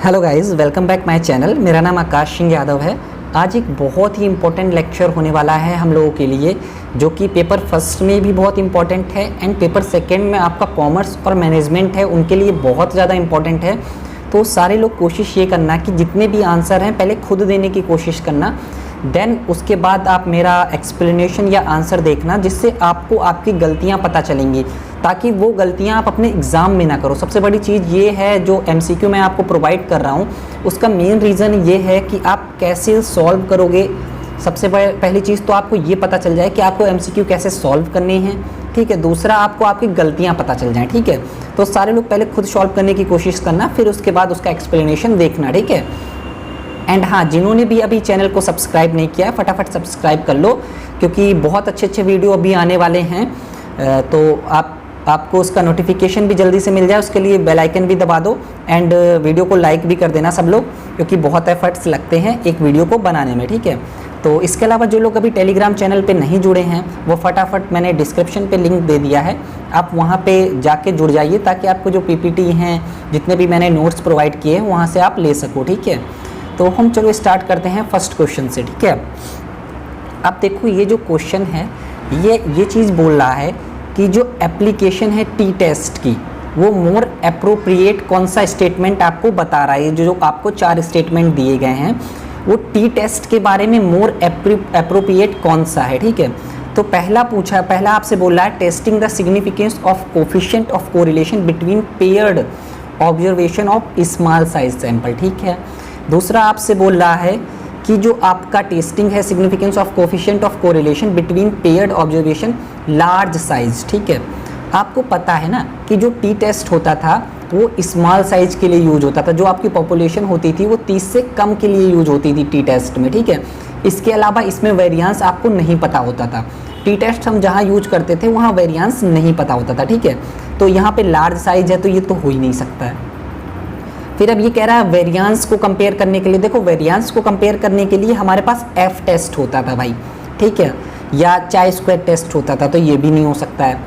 Hello guys, welcome back my channel. मेरा नाम आकाश सिंह यादव है। आज एक बहुत ही इम्पोर्टेंट लेक्चर होने वाला है हम लोगों के लिए, जो कि पेपर फर्स्ट में भी बहुत इम्पोर्टेंट है एंड पेपर सेकंड में आपका कॉमर्स और मैनेजमेंट है उनके लिए बहुत ज़्यादा इम्पोर्टेंट है। तो सारे लोग कोशिश ये करना कि जितने भी आंसर हैं पहले खुद देने की कोशिश करना, देन उसके बाद आप मेरा एक्सप्लेनेशन या आंसर देखना, जिससे आपको आपकी गलतियाँ पता चलेंगी, ताकि वो गलतियाँ आप अपने एग्ज़ाम में ना करो। सबसे बड़ी चीज़ ये है, जो एमसीक्यू मैं आपको प्रोवाइड कर रहा हूँ उसका मेन रीज़न ये है कि आप कैसे सॉल्व करोगे। सबसे पहली चीज़ तो आपको ये पता चल जाए कि आपको एमसीक्यू कैसे सॉल्व करने हैं, ठीक है। दूसरा, आपको आपकी गलतियाँ पता चल जाएँ, ठीक है। तो सारे लोग पहले खुद सॉल्व करने की कोशिश करना, फिर उसके बाद उसका एक्सप्लेनेशन देखना, ठीक है। एंड हाँ, जिन्होंने भी अभी चैनल को सब्सक्राइब नहीं किया है फटाफट सब्सक्राइब कर लो, क्योंकि बहुत अच्छे वीडियो अभी आने वाले हैं। तो आपको उसका नोटिफिकेशन भी जल्दी से मिल जाए, उसके लिए बेल आइकन भी दबा दो एंड वीडियो को लाइक भी कर देना सब लोग, क्योंकि बहुत एफर्ट्स लगते हैं एक वीडियो को बनाने में, ठीक है। तो इसके अलावा जो लोग अभी टेलीग्राम चैनल पे नहीं जुड़े हैं वो फटाफट मैंने डिस्क्रिप्शन पे लिंक दे दिया है, आप वहाँ पे जाके जुड़ जाइए, ताकि आपको जो पीपीटी हैं, जितने भी मैंने नोट्स प्रोवाइड किए हैं वहाँ से आप ले सको, ठीक है। तो हम चलो स्टार्ट करते हैं फर्स्ट क्वेश्चन से, ठीक है। अब देखो, ये जो क्वेश्चन है ये चीज़ बोल रहा है कि जो एप्लीकेशन है टी टेस्ट की, वो मोर अप्रोप्रिएट कौन सा स्टेटमेंट आपको बता रहा है। जो आपको 4 स्टेटमेंट दिए गए हैं, वो टी टेस्ट के बारे में मोर अप्रोप्रिएट कौन सा है, ठीक है। तो पहला आपसे बोल रहा है testing the significance of coefficient of correlation between paired observation of small size sample, ठीक है। दूसरा आपसे बोल रहा है कि जो आपका टेस्टिंग है significance of coefficient of correlation between paired observation large size, ठीक है। आपको पता है ना कि जो टी टेस्ट होता था वो स्मॉल साइज के लिए यूज होता था, जो आपकी पॉपुलेशन होती थी वो 30 से कम के लिए यूज होती थी टी टेस्ट में, ठीक है। इसके अलावा इसमें वेरिएंस आपको नहीं पता होता था। टी टेस्ट हम जहाँ यूज करते थे वहाँ वेरिएंस नहीं पता होता था, ठीक है। तो यहाँ पे लार्ज साइज है तो ये तो हो ही नहीं सकता है। फिर अब ये कह रहा है वेरिएंस को कंपेयर करने के लिए, देखो वेरिएंस को कंपेयर करने के लिए हमारे पास एफ टेस्ट होता था भाई, ठीक है, या चाय स्क्वायर टेस्ट होता था, तो ये भी नहीं हो सकता है।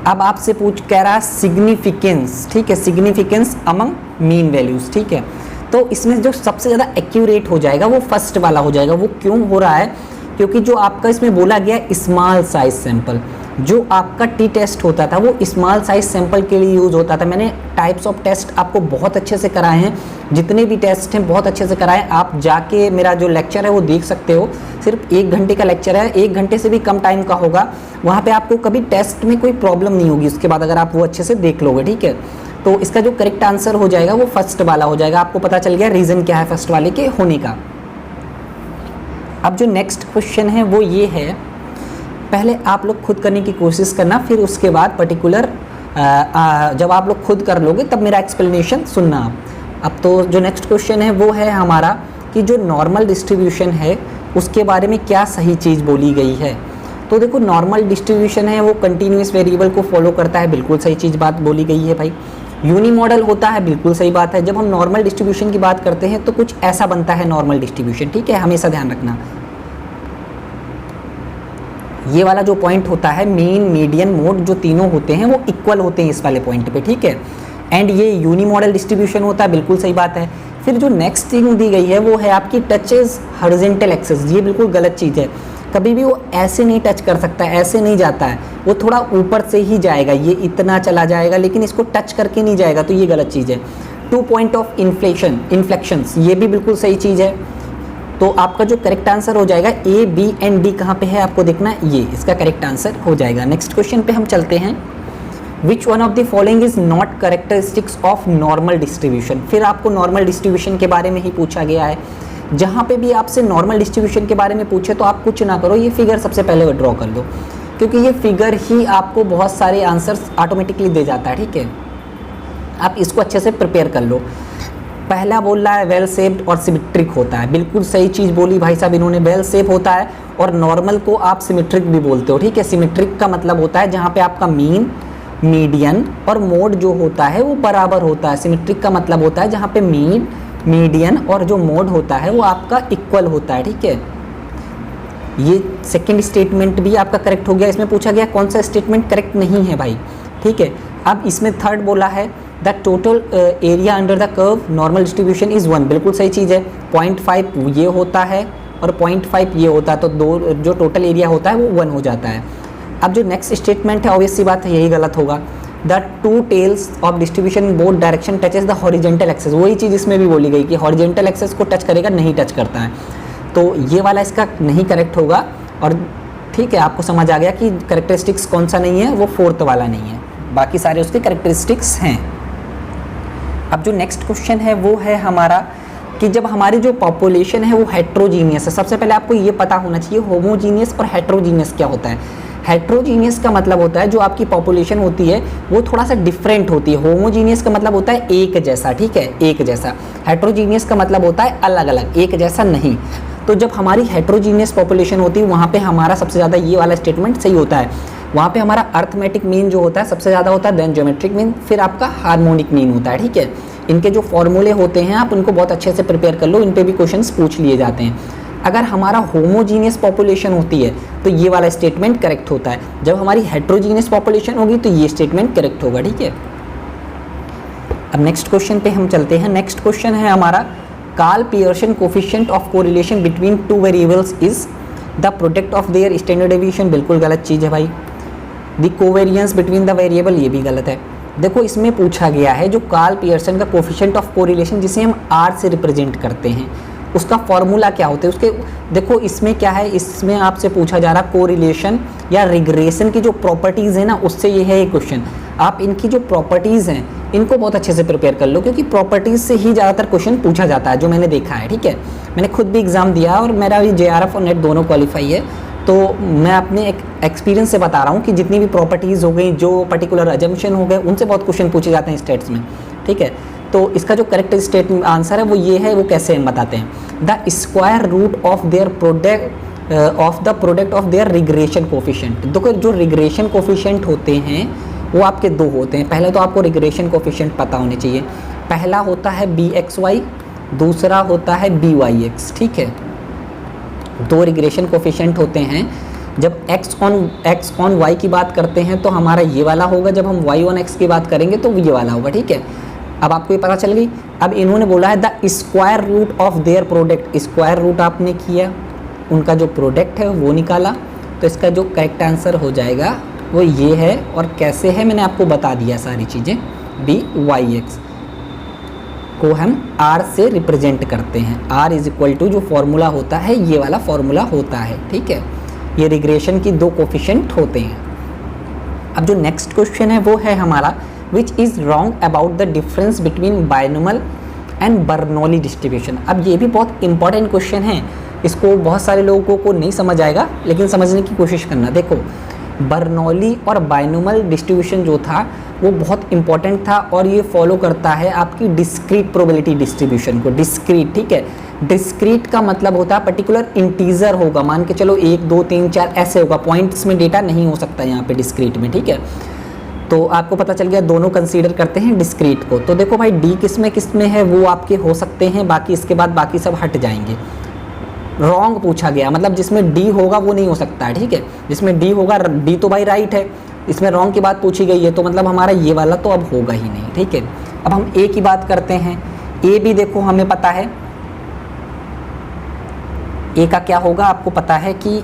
अब आपसे कह रहा है सिग्निफिकेंस, ठीक है, सिग्निफिकेंस अमंग मीन वैल्यूज, ठीक है। तो इसमें जो सबसे ज़्यादा एक्यूरेट हो जाएगा वो फर्स्ट वाला हो जाएगा। वो क्यों हो रहा है? क्योंकि जो आपका इसमें बोला गया स्मॉल साइज सैंपल, जो आपका टी टेस्ट होता था वो स्मॉल साइज सैंपल के लिए यूज़ होता था। मैंने टाइप्स ऑफ टेस्ट आपको बहुत अच्छे से कराए हैं, जितने भी टेस्ट हैं बहुत अच्छे से कराए। आप जाके मेरा जो लेक्चर है वो देख सकते हो, सिर्फ 1 घंटे का लेक्चर है, 1 घंटे से भी कम टाइम का होगा। वहाँ पे आपको कभी टेस्ट में कोई प्रॉब्लम नहीं होगी उसके बाद, अगर आप वो अच्छे से देख लोगे, ठीक है। तो इसका जो करेक्ट आंसर हो जाएगा वो फर्स्ट वाला हो जाएगा। आपको पता चल गया रीज़न क्या है फर्स्ट वाले के होने का। अब जो नेक्स्ट क्वेश्चन है वो ये है, पहले आप लोग खुद करने की कोशिश करना, फिर उसके बाद पर्टिकुलर जब आप लोग खुद कर लोगे तब मेरा एक्सप्लेनेशन सुनना आप। अब तो जो नेक्स्ट क्वेश्चन है वो है हमारा कि जो नॉर्मल डिस्ट्रीब्यूशन है उसके बारे में क्या सही चीज़ बोली गई है। तो देखो, नॉर्मल डिस्ट्रीब्यूशन है वो कंटिन्यूस वेरिएबल को फॉलो करता है, बिल्कुल सही चीज़ बात बोली गई है भाई। यूनी मॉडल होता है, बिल्कुल सही बात है। जब हम नॉर्मल डिस्ट्रीब्यूशन की बात करते हैं तो कुछ ऐसा बनता है नॉर्मल डिस्ट्रीब्यूशन, ठीक है, हमेशा ध्यान रखना। ये वाला जो पॉइंट होता है मीन, मीडियन, मोड, जो तीनों होते हैं वो इक्वल होते हैं इस वाले पॉइंट पे, ठीक है। एंड ये यूनी मॉडल डिस्ट्रीब्यूशन होता है, बिल्कुल सही बात है। फिर जो नेक्स्ट थिंग दी गई है वो है आपकी टचेज हॉरिजॉन्टल एक्सिस। ये बिल्कुल गलत चीज़ है, कभी भी वो ऐसे नहीं टच कर सकता, ऐसे नहीं जाता है, वो थोड़ा ऊपर से ही जाएगा, ये इतना चला जाएगा लेकिन इसको टच करके नहीं जाएगा, तो ये गलत चीज़ है। 2 पॉइंट ऑफ इन्फ्लेक्शंस, ये भी बिल्कुल सही चीज़ है। तो आपका जो करेक्ट आंसर हो जाएगा ए, बी एंड डी कहाँ पे है आपको देखना है, ये इसका करेक्ट आंसर हो जाएगा। नेक्स्ट क्वेश्चन पे हम चलते हैं। Which one of the following is not characteristics of normal distribution. फिर आपको नॉर्मल डिस्ट्रीब्यूशन के बारे में ही पूछा गया है। जहाँ पे भी आपसे नॉर्मल डिस्ट्रीब्यूशन के बारे में पूछे तो आप कुछ ना करो, ये फिगर सबसे पहले ड्रॉ कर दो, क्योंकि ये फिगर ही आपको बहुत सारे आंसर्स ऑटोमेटिकली दे जाता है, ठीक है। आप इसको अच्छे से प्रिपेयर कर लो। पहला बोल रहा है वेल शेप्ड और सिमेट्रिक होता है, बिल्कुल सही चीज़ बोली भाई साहब इन्होंने। वेल शेप होता है और नॉर्मल को आप सिमेट्रिक भी बोलते हो, ठीक है। सिमेट्रिक का मतलब होता है जहाँ पे आपका मीन, मीडियन और मोड जो होता है वो बराबर होता है। सिमेट्रिक का मतलब होता है जहाँ पे मीन, मीडियन और जो मोड होता है वो आपका इक्वल होता है, ठीक है। ये सेकेंड स्टेटमेंट भी आपका करेक्ट हो गया। इसमें पूछा गया कौन सा स्टेटमेंट करेक्ट नहीं है भाई, ठीक है। अब इसमें थर्ड बोला है the total area under the curve normal distribution is 1, बिल्कुल सही चीज़ है। 0.5 ये होता है और 0.5 ये होता है, तो दो जो टोटल एरिया होता है वो 1 हो जाता है। अब जो नेक्स्ट स्टेटमेंट है ऑब्वियस सी बात है यही गलत होगा। The two tails of distribution both direction touches the horizontal axis, वही चीज़ इसमें भी बोली गई कि हॉरिजेंटल एक्सेस को टच करेगा, नहीं टच करता है, तो ये वाला इसका नहीं करेक्ट होगा। और ठीक है, आपको समझ आ गया कि करेक्टरिस्टिक्स कौन सा नहीं है, वो 4th वाला नहीं है, बाकी सारे उसके करेक्टरिस्टिक्स हैं। अब जो नेक्स्ट क्वेश्चन है वो है हमारा कि जब हमारी जो पॉपुलेशन है वो हेट्रोजीनियस है, सबसे पहले आपको ये पता होना चाहिए होमोजीनियस और हेट्रोजीनियस क्या होता है। हेट्रोजीनियस का मतलब होता है जो आपकी पॉपुलेशन होती है वो थोड़ा सा डिफरेंट होती है। होमोजीनियस का मतलब होता है एक जैसा, ठीक है, एक जैसा। हेट्रोजीनियस का मतलब होता है अलग अलग, एक जैसा नहीं। तो जब हमारी हेट्रोजीनियस पॉपुलेशन होती है वहाँ पे हमारा सबसे ज़्यादा ये वाला स्टेटमेंट सही होता है। वहाँ पे हमारा अर्थमेटिक मीन जो होता है सबसे ज़्यादा होता है, देन ज्योमेट्रिक मीन, फिर आपका हार्मोनिक मीन होता है, ठीक है। इनके जो फॉर्मूले होते हैं आप उनको बहुत अच्छे से प्रिपेयर कर लो, इन पे भी क्वेश्चंस पूछ लिए जाते हैं। अगर हमारा होमोजीनियस पॉपुलेशन होती है तो ये वाला स्टेटमेंट करेक्ट होता है, जब हमारी हेट्रोजीनियस पॉपुलेशन होगी तो ये स्टेटमेंट करेक्ट होगा, ठीक है। अब नेक्स्ट क्वेश्चन पे हम चलते हैं। नेक्स्ट क्वेश्चन है हमारा Karl Pearson coefficient of correlation between two variables is the product of their standard deviation, बिल्कुल गलत चीज़ है भाई। The covariance between the variable, ये भी गलत है। देखो इसमें पूछा गया है जो कार्ल पियर्सन का कोफिशिएंट ऑफ कोरिलेशन जिसे हम आर से रिप्रेजेंट करते हैं उसका फॉर्मूला क्या होता है उसके। देखो इसमें क्या है, इसमें आपसे पूछा जा रहा कोरिलेशन या रिग्रेशन की जो प्रॉपर्टीज़ है ना, उससे ये है ये क्वेश्चन। आप इनकी जो प्रॉपर्टीज़ हैं इनको बहुत अच्छे से प्रिपेयर कर लो, क्योंकि प्रॉपर्टीज़ से ही ज़्यादातर क्वेश्चन पूछा जाता है, जो मैंने देखा है, ठीक है। मैंने खुद भी एग्ज़ाम दिया और मेरा भी JRF और नेट दोनों क्वालिफाई है, तो मैं अपने एक एक्सपीरियंस से बता रहा हूँ कि जितनी भी प्रॉपर्टीज़ हो गई, जो पर्टिकुलर अजम्पशन हो गए, उनसे बहुत क्वेश्चन पूछे जाते हैं स्टेट्स में, ठीक है। तो इसका जो करेक्ट स्टेट आंसर है वो ये है, वो कैसे हम बताते हैं। The square root of their product of the product of their regression coefficient. देखो जो रिग्रेशन कोफिशिएंट होते हैं वो आपके दो होते हैं। पहले तो आपको रिग्रेशन कोफिशिएंट पता होने चाहिए। पहला होता है BXY, दूसरा होता है BYX, ठीक है। दो रिग्रेशन कोफिशिएंट होते हैं। जब x ऑन y की बात करते हैं तो हमारा ये वाला होगा, जब हम y ऑन x की बात करेंगे तो ये वाला होगा, ठीक है। अब आपको ये पता चल गई। अब इन्होंने बोला है the square root of their product, square root आपने किया, उनका जो प्रोडक्ट है वो निकाला, तो इसका जो करेक्ट आंसर हो जाएगा वो ये है। और कैसे है मैंने आपको बता दिया सारी चीज़ें। BYX को हम R से रिप्रेजेंट करते हैं। R इज इक्वल टू जो फॉर्मूला होता है ये वाला फॉर्मूला होता है, ठीक है। ये रिग्रेशन की दो कोफिशिएंट होते हैं। अब जो नेक्स्ट क्वेश्चन है वो है हमारा which is wrong about the difference between binomial and Bernoulli distribution. अब ये भी बहुत इंपॉर्टेंट क्वेश्चन है, इसको बहुत सारे लोगों को नहीं समझ आएगा, लेकिन समझने की कोशिश करना। देखो बर्नौली और बायनोमल डिस्ट्रीब्यूशन जो था वो बहुत इंपॉर्टेंट था, और ये फॉलो करता है आपकी डिस्क्रीट प्रोबेबिलिटी डिस्ट्रीब्यूशन को। डिस्क्रीट, ठीक है। डिस्क्रीट का मतलब होता है पर्टिकुलर इंटीजर होगा, मान के चलो 1 2 3 4 ऐसे होगा, पॉइंट्स में डेटा नहीं हो सकता यहाँ पे डिस्क्रीट में, ठीक है। तो आपको पता चल गया, दोनों कंसीडर करते हैं डिस्क्रीट को। तो देखो भाई D किस में है वो आपके हो सकते हैं, बाकी इसके बाद बाकी सब हट जाएंगे। रॉन्ग पूछा गया, मतलब जिसमें D होगा वो नहीं हो सकता है, ठीक है। जिसमें D होगा, D तो भाई राइट है, इसमें रॉन्ग की बात पूछी गई है, तो मतलब हमारा ये वाला तो अब होगा ही नहीं, ठीक है। अब हम A की बात करते हैं। A भी देखो हमें पता है A का क्या होगा, आपको पता है कि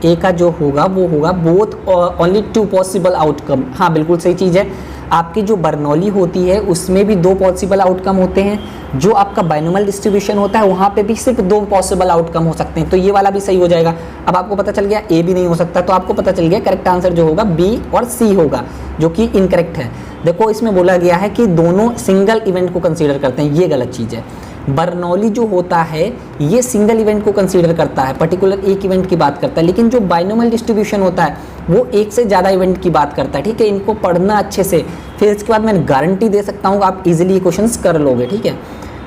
A का जो होगा वो होगा बोथ ओनली 2 पॉसिबल आउटकम। हाँ बिल्कुल सही चीज़ है। आपकी जो बर्नौली होती है उसमें भी 2 पॉसिबल आउटकम होते हैं। जो आपका बायनोमल डिस्ट्रीब्यूशन होता है वहाँ पे भी सिर्फ 2 पॉसिबल आउटकम हो सकते हैं, तो ये वाला भी सही हो जाएगा। अब आपको पता चल गया A भी नहीं हो सकता, तो आपको पता चल गया करेक्ट आंसर जो होगा B और C होगा, जो कि इनकरेक्ट है। देखो इसमें बोला गया है कि दोनों सिंगल इवेंट को कंसीडर करते हैं, ये गलत चीज़ है। बर्नौली जो होता है ये सिंगल इवेंट को कंसीडर करता है, पर्टिकुलर एक इवेंट की बात करता है, लेकिन जो बायनोमल डिस्ट्रीब्यूशन होता है वो एक से ज़्यादा इवेंट की बात करता है, ठीक है। इनको पढ़ना अच्छे से, फिर इसके बाद मैं गारंटी दे सकता हूँ आप इजीली क्वेश्चंस कर लोगे, ठीक है।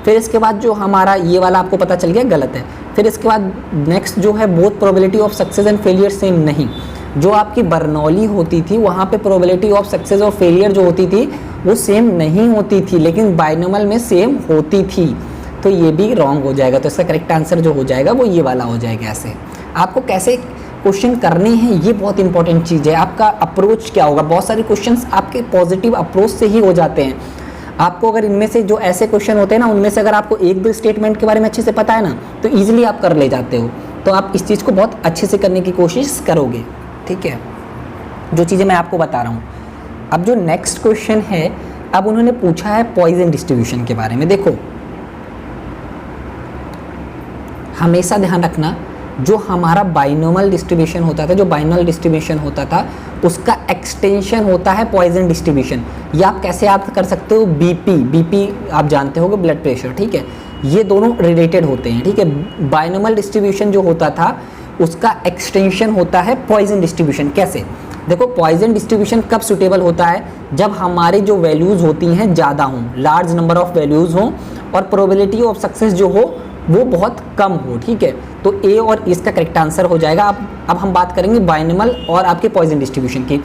फिर इसके बाद जो हमारा ये वाला आपको पता चल गया गलत है। फिर इसके बाद नेक्स्ट जो है both probability of success and failure same नहीं। जो आपकी बर्नौली होती थी वहाँ पे प्रोबेबिलिटी ऑफ सक्सेस और फेलियर जो होती थी वो सेम नहीं होती थी, लेकिन बायनोमल में सेम होती थी, तो ये भी रॉन्ग हो जाएगा। तो इसका करेक्ट आंसर जो हो जाएगा वो ये वाला हो जाएगा। ऐसे आपको कैसे क्वेश्चन करने हैं ये बहुत इंपॉर्टेंट चीज़ है। आपका अप्रोच क्या होगा, बहुत सारे क्वेश्चंस आपके पॉजिटिव अप्रोच से ही हो जाते हैं। आपको अगर इनमें से जो ऐसे क्वेश्चन होते हैं ना, उनमें से अगर आपको एक दो स्टेटमेंट के बारे में अच्छे से पता है ना, तो ईजिली आप कर ले जाते हो। तो आप इस चीज़ को बहुत अच्छे से करने की कोशिश करोगे, ठीक है, जो चीज़ें मैं आपको बता रहा हूँ। अब जो नेक्स्ट क्वेश्चन है, अब उन्होंने पूछा है पॉइजन डिस्ट्रीब्यूशन के बारे में। देखो, हमेशा ध्यान रखना, जो हमारा बाइनोमियल डिस्ट्रीब्यूशन होता था, जो बाइनोमियल डिस्ट्रीब्यूशन होता था, उसका एक्सटेंशन होता है पॉइजन डिस्ट्रीब्यूशन। ये आप कैसे याद कर सकते हो, बीपी आप जानते होगे, ब्लड प्रेशर, ठीक है, ये दोनों रिलेटेड होते हैं, ठीक है। बाइनोमियल डिस्ट्रीब्यूशन जो होता था उसका एक्सटेंशन होता है पॉइजन डिस्ट्रीब्यूशन। कैसे? देखो, पॉइजन डिस्ट्रीब्यूशन कब सुटेबल होता है, जब हमारी जो वैल्यूज़ होती हैं ज़्यादा हों, लार्ज नंबर ऑफ वैल्यूज़ हों, और प्रोबेबिलिटी ऑफ सक्सेस जो हो वो बहुत कम हो, ठीक है। तो ए और इसका करेक्ट आंसर हो जाएगा। अब हम बात करेंगे बाइनोमियल और आपके पॉइजन डिस्ट्रीब्यूशन की।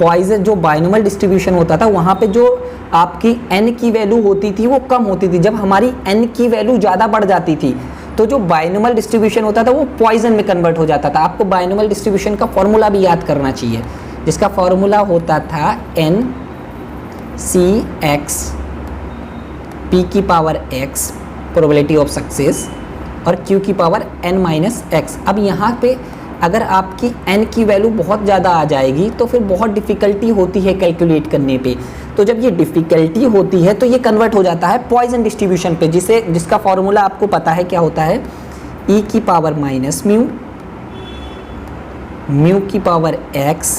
पॉइजन जो बाइनोमियल डिस्ट्रीब्यूशन होता था, वहाँ पे जो आपकी एन की वैल्यू होती थी वो कम होती थी। जब हमारी एन की वैल्यू ज़्यादा बढ़ जाती थी, तो जो बाइनोमियल डिस्ट्रीब्यूशन होता था वो पॉइजन में कन्वर्ट हो जाता था। आपको बाइनोमियल डिस्ट्रीब्यूशन का फॉर्मूला भी याद करना चाहिए, जिसका फॉर्मूला होता था एन सी एक्स पी की power x probability of success और q की पावर n माइनस एक्स। अब यहाँ पे अगर आपकी n की वैल्यू बहुत ज़्यादा आ जाएगी तो फिर बहुत डिफ़िकल्टी होती है कैलकुलेट करने पे। तो जब ये डिफ़िकल्टी होती है तो ये कन्वर्ट हो जाता है पॉइजन डिस्ट्रीब्यूशन पे, जिसका फॉर्मूला आपको पता है क्या होता है, e की पावर माइनस म्यू की power x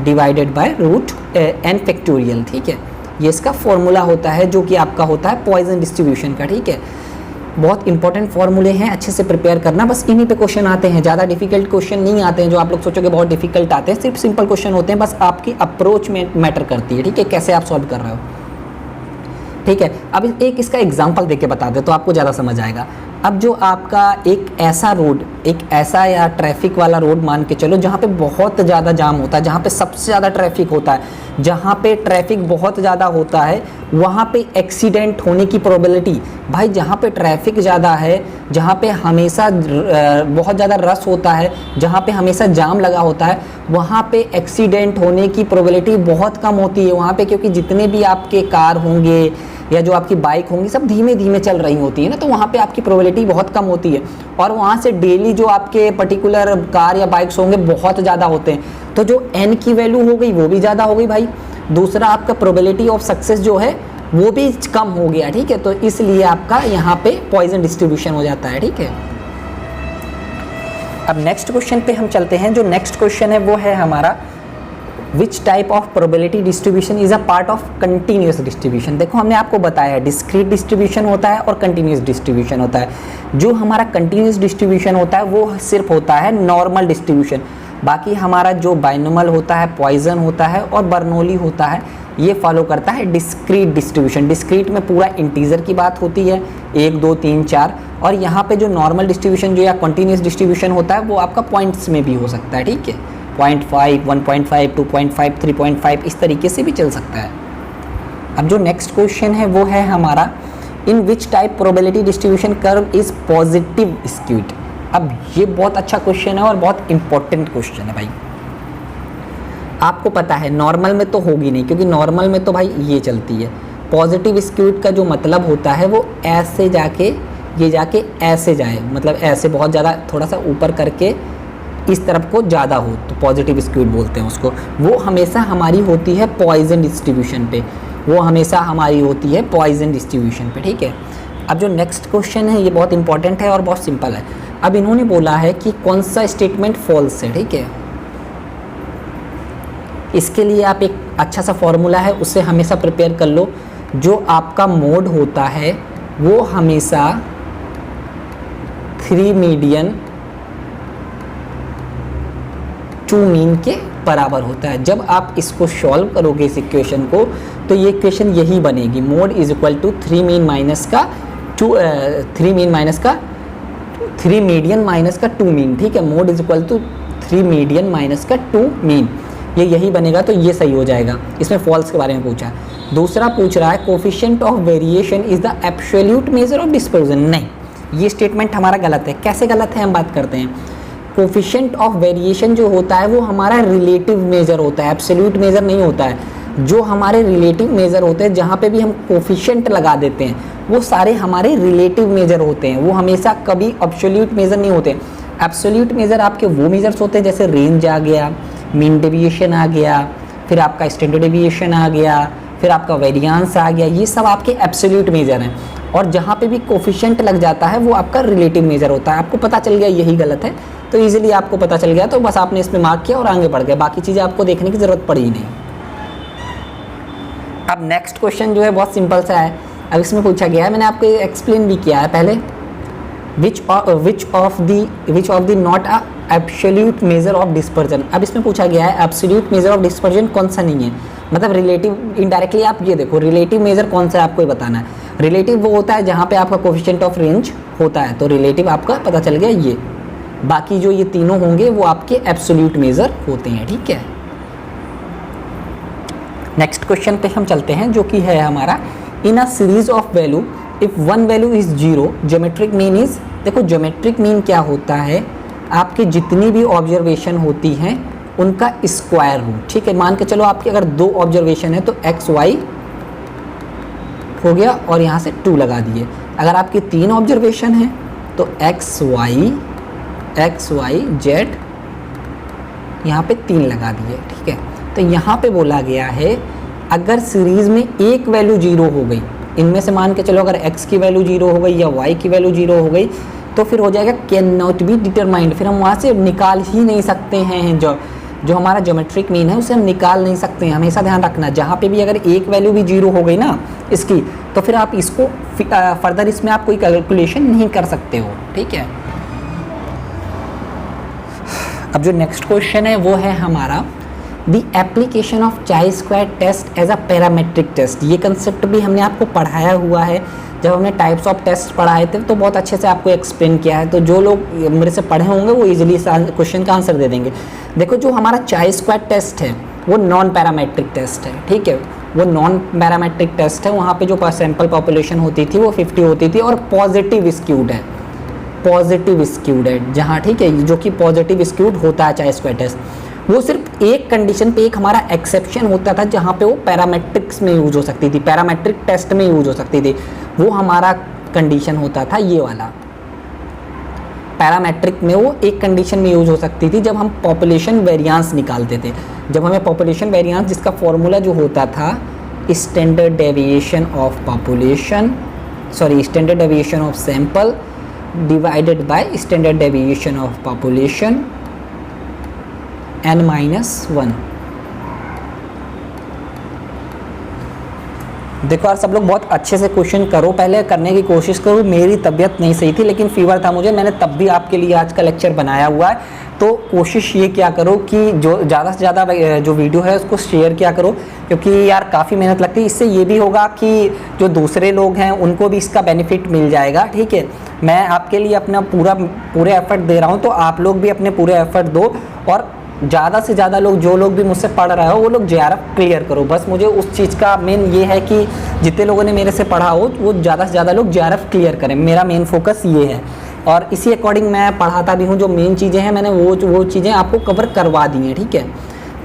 divided by root n factorial, ठीक है। ये इसका फॉर्मूला होता है जो कि आपका होता है पॉइजन डिस्ट्रीब्यूशन का, ठीक है। बहुत इंपॉर्टेंट फॉर्मूले हैं, अच्छे से प्रिपेयर करना। बस इन्हीं पे क्वेश्चन आते हैं, ज़्यादा डिफिकल्ट क्वेश्चन नहीं आते हैं जो आप लोग सोचोगे बहुत डिफिकल्ट आते हैं। सिर्फ सिंपल क्वेश्चन होते हैं, बस आपकी अप्रोच में मैटर करती है, ठीक है, कैसे आप सॉल्व कर रहे हो, ठीक है। अब एक इसका एग्जाम्पल देके बता दे तो आपको ज़्यादा समझ आएगा। अब जो आपका एक ऐसा या ट्रैफिक वाला रोड मान के चलो जहाँ पे बहुत ज़्यादा जाम होता है, जहाँ पे सबसे ज़्यादा ट्रैफिक होता है, जहाँ पे ट्रैफिक बहुत ज़्यादा होता है, वहाँ पे एक्सीडेंट होने की प्रोबेबिलिटी, भाई जहाँ पे ट्रैफिक ज़्यादा है, जहाँ पे हमेशा बहुत ज़्यादा रश होता है, जहाँ पे हमेशा जाम लगा होता है, वहाँ पे एक्सीडेंट होने की प्रोबेबिलिटी बहुत कम होती है वहाँ पे, क्योंकि जितने भी आपके कार होंगे या जो आपकी बाइक होंगी सब धीमे धीमे चल रही होती है ना, तो वहाँ पे आपकी प्रोबेबिलिटी बहुत कम होती है। और वहाँ से डेली जो आपके पर्टिकुलर कार या बाइक्स होंगे बहुत ज़्यादा होते हैं, तो जो n की वैल्यू हो गई वो भी ज़्यादा हो गई भाई। दूसरा आपका प्रोबेबिलिटी ऑफ सक्सेस जो है वो भी कम हो गया, ठीक है। तो इसलिए आपका यहाँ पे पॉइजन डिस्ट्रीब्यूशन हो जाता है, ठीक है। अब नेक्स्ट क्वेश्चन पे हम चलते हैं। जो नेक्स्ट क्वेश्चन है वो है हमारा which type of probability distribution is a part of continuous distribution. देखो, हमने आपको बताया डिस्क्रीट डिस्ट्रीब्यूशन होता है और कंटिन्यूस डिस्ट्रीब्यूशन होता है। जो हमारा कंटिन्यूस डिस्ट्रीब्यूशन होता है वो सिर्फ होता है नॉर्मल डिस्ट्रीब्यूशन। बाकी हमारा जो बाइनोमियल होता है, पॉइजन होता है और बर्नौली होता है, ये फॉलो करता है डिस्क्रीट डिस्ट्रीब्यूशन। डिस्क्रीट में पूरा इंटीजर की बात होती है, 1 2 3 4, और यहाँ पे जो नॉर्मल डिस्ट्रीब्यूशन जो या कंटिन्यूस डिस्ट्रीब्यूशन होता है वो आपका पॉइंट्स में भी हो सकता है, ठीक है। 0.5, 1.5, 2.5, 3.5 इस तरीके से भी चल सकता है। अब जो नेक्स्ट क्वेश्चन है वो है हमारा in which type probability distribution curve is positive skewed. अब ये बहुत अच्छा क्वेश्चन है और बहुत इंपॉर्टेंट क्वेश्चन है भाई। आपको पता है नॉर्मल में तो होगी नहीं, क्योंकि नॉर्मल में तो भाई ये चलती है। पॉजिटिव स्क्यूड का जो मतलब होता है वो ऐसे जाके ये जाके ऐसे जाए, मतलब ऐसे बहुत ज़्यादा थोड़ा सा ऊपर करके इस तरफ को ज़्यादा हो, तो पॉजिटिव स्क्यूड बोलते हैं उसको। वो हमेशा हमारी होती है पॉइजन डिस्ट्रीब्यूशन पे, वो हमेशा हमारी होती है पॉइजन डिस्ट्रीब्यूशन पे, ठीक है। अब जो नेक्स्ट क्वेश्चन है ये बहुत इंपॉर्टेंट है और बहुत सिंपल है। अब इन्होंने बोला है कि कौन सा स्टेटमेंट फॉल्स है, ठीक है। इसके लिए आप एक अच्छा सा फॉर्मूला है उससे हमेशा प्रिपेयर कर लो। जो आपका मोड होता है वो हमेशा 3 मीडियन 2 मीन के बराबर होता है। जब आप इसको सॉल्व करोगे इस इक्वेशन को, तो ये इक्वेशन यही बनेगी, mode is equal to 3 mean minus का 3 मीडियन माइनस का 2 मीन, ठीक है। Mode is equal to 3 median minus का 2 मीन, ये यही बनेगा, तो ये सही हो जाएगा। इसमें फॉल्स के बारे में पूछा है। दूसरा पूछ रहा है coefficient of variation is the absolute measure of dispersion. नहीं, ये स्टेटमेंट हमारा गलत है। कैसे गलत है हम बात करते हैं। कोफिशिएंट ऑफ वेरिएशन जो होता है वो हमारा रिलेटिव मेजर होता है, एब्सोल्यूट मेजर नहीं होता है। जो हमारे रिलेटिव मेजर होते हैं, जहाँ पे भी हम कोफिशिएंट लगा देते हैं, वो सारे हमारे रिलेटिव मेजर होते हैं, वो हमेशा कभी एब्सोल्यूट मेजर नहीं होते। एब्सोल्यूट मेजर आपके वो मेजर्स होते हैं जैसे रेंज आ गया, मीन डेविएशन आ गया, फिर आपका स्टैंडर्ड डेविएशन आ गया, फिर आपका वेरिएंस आ गया, ये सब आपके एब्सोल्यूट मेजर हैं। और जहाँ पे भी कोफिशिएंट लग जाता है वो आपका रिलेटिव मेजर होता है। आपको पता चल गया यही गलत है, तो इजीली आपको पता चल गया, तो बस आपने इसमें मार्क किया और आगे बढ़ गए, बाकी चीज़ें आपको देखने की ज़रूरत पड़ी ही नहीं। अब नेक्स्ट क्वेश्चन जो है बहुत सिंपल सा है। अब इसमें पूछा गया है, मैंने आपको एक्सप्लेन भी किया है पहले, विच of the not a absolute measure of dispersion. अब इसमें पूछा गया है एब्सोल्यूट मेजर ऑफ डिस्पर्जन कौन सा नहीं है, मतलब रिलेटिव। इनडायरेक्टली आप ये देखो रिलेटिव मेजर कौन सा है आपको बताना है। रिलेटिव वो होता है जहाँ पे आपका कोफिशिएंट ऑफ रेंज होता है, तो रिलेटिव आपका पता चल गया ये। बाकी जो ये तीनों होंगे वो आपके एब्सोल्यूट मेजर होते हैं, ठीक है। नेक्स्ट क्वेश्चन पे हम चलते हैं, जो कि है हमारा in a series of value if one value is 0 geometric mean is. देखो ज्योमेट्रिक मीन क्या होता है, आपकी जितनी भी ऑब्जर्वेशन होती हैं उनका स्क्वायर रूट, ठीक है। मान के चलो आपकी अगर 2 ऑब्जर्वेशन है तो एक्स वाई हो गया और यहाँ से 2 लगा दिए। अगर आपकी 3 ऑब्जर्वेशन है तो एक्स वाई जेड यहाँ पे 3 लगा दिए, ठीक है। तो यहाँ पे बोला गया है अगर सीरीज में एक वैल्यू 0 हो गई, इनमें से मान के चलो अगर x की वैल्यू 0 हो गई या y की वैल्यू 0 हो गई, तो फिर हो जाएगा कैन नॉट बी डिटरमाइंड। फिर हम वहाँ से निकाल ही नहीं सकते हैं, जो हमारा ज्योमेट्रिक मीन है उसे हम निकाल नहीं सकते हैं। हमेशा ध्यान रखना, जहाँ पे भी अगर एक वैल्यू भी 0 हो गई ना इसकी, तो फिर आप इसको फर्दर इसमें आप कोई कैलकुलेशन नहीं कर सकते हो, ठीक है। अब जो नेक्स्ट क्वेश्चन है वो है हमारा the application of chi square test as a parametric test. ये कंसेप्ट भी हमने आपको पढ़ाया हुआ है, जब हमने टाइप्स ऑफ टेस्ट पढ़ाए थे तो बहुत अच्छे से आपको एक्सप्लेन किया है। तो जो लोग मेरे से पढ़े होंगे वो इजीली इस क्वेश्चन का आंसर दे देंगे। देखो जो हमारा चाई स्क्वायर टेस्ट है वो नॉन पैरामेट्रिक टेस्ट है, ठीक है। वो नॉन पैरामेट्रिक टेस्ट है, वहाँ पे जो सैम्पल पॉपुलेशन होती थी वो 50 होती थी और पॉजिटिव स्क्यूड है, जहाँ, ठीक है, जो कि पॉजिटिव स्क्यूड होता है चाई स्क्वायर टेस्ट। वो सिर्फ एक कंडीशन पे एक हमारा एक्सेप्शन होता था जहाँ पे वो पैरामेट्रिक्स में यूज हो सकती थी, पैरामेट्रिक टेस्ट में यूज हो सकती थी। वो हमारा कंडीशन होता था ये वाला, पैरामेट्रिक में वो एक कंडीशन में यूज हो सकती थी जब हम पॉपुलेशन वेरिएंस निकालते थे। जब हमें पॉपुलेशन वेरिएंस, जिसका फॉर्मूला जो होता था standard deviation of sample divided by standard deviation of population n-1। देखो यार सब लोग बहुत अच्छे से क्वेश्चन करो, पहले करने की कोशिश करो। मेरी तबीयत नहीं सही थी लेकिन फीवर था मुझे, मैंने तब भी आपके लिए आज का लेक्चर बनाया हुआ है। तो कोशिश ये क्या करो कि जो ज़्यादा से ज़्यादा जो वीडियो है उसको शेयर किया करो, क्योंकि यार काफ़ी मेहनत लगती है। इससे ये भी होगा कि जो दूसरे लोग हैं उनको भी इसका बेनिफिट मिल जाएगा, ठीक है। मैं आपके लिए अपना पूरे एफर्ट दे रहा हूँ, तो आप लोग भी अपने पूरे एफर्ट दो और ज़्यादा से ज़्यादा लोग, जो लोग भी मुझसे पढ़ रहे हो वो लोग JRF क्लियर करो। बस मुझे उस चीज़ का मेन ये है कि जितने लोगों ने मेरे से पढ़ा हो वो ज़्यादा से ज़्यादा लोग JRF क्लियर करें, मेरा मेन फोकस ये है। और इसी अकॉर्डिंग मैं पढ़ाता भी हूँ, जो मेन चीज़ें हैं मैंने वो चीज़ें आपको कवर करवा दी हैं, ठीक है।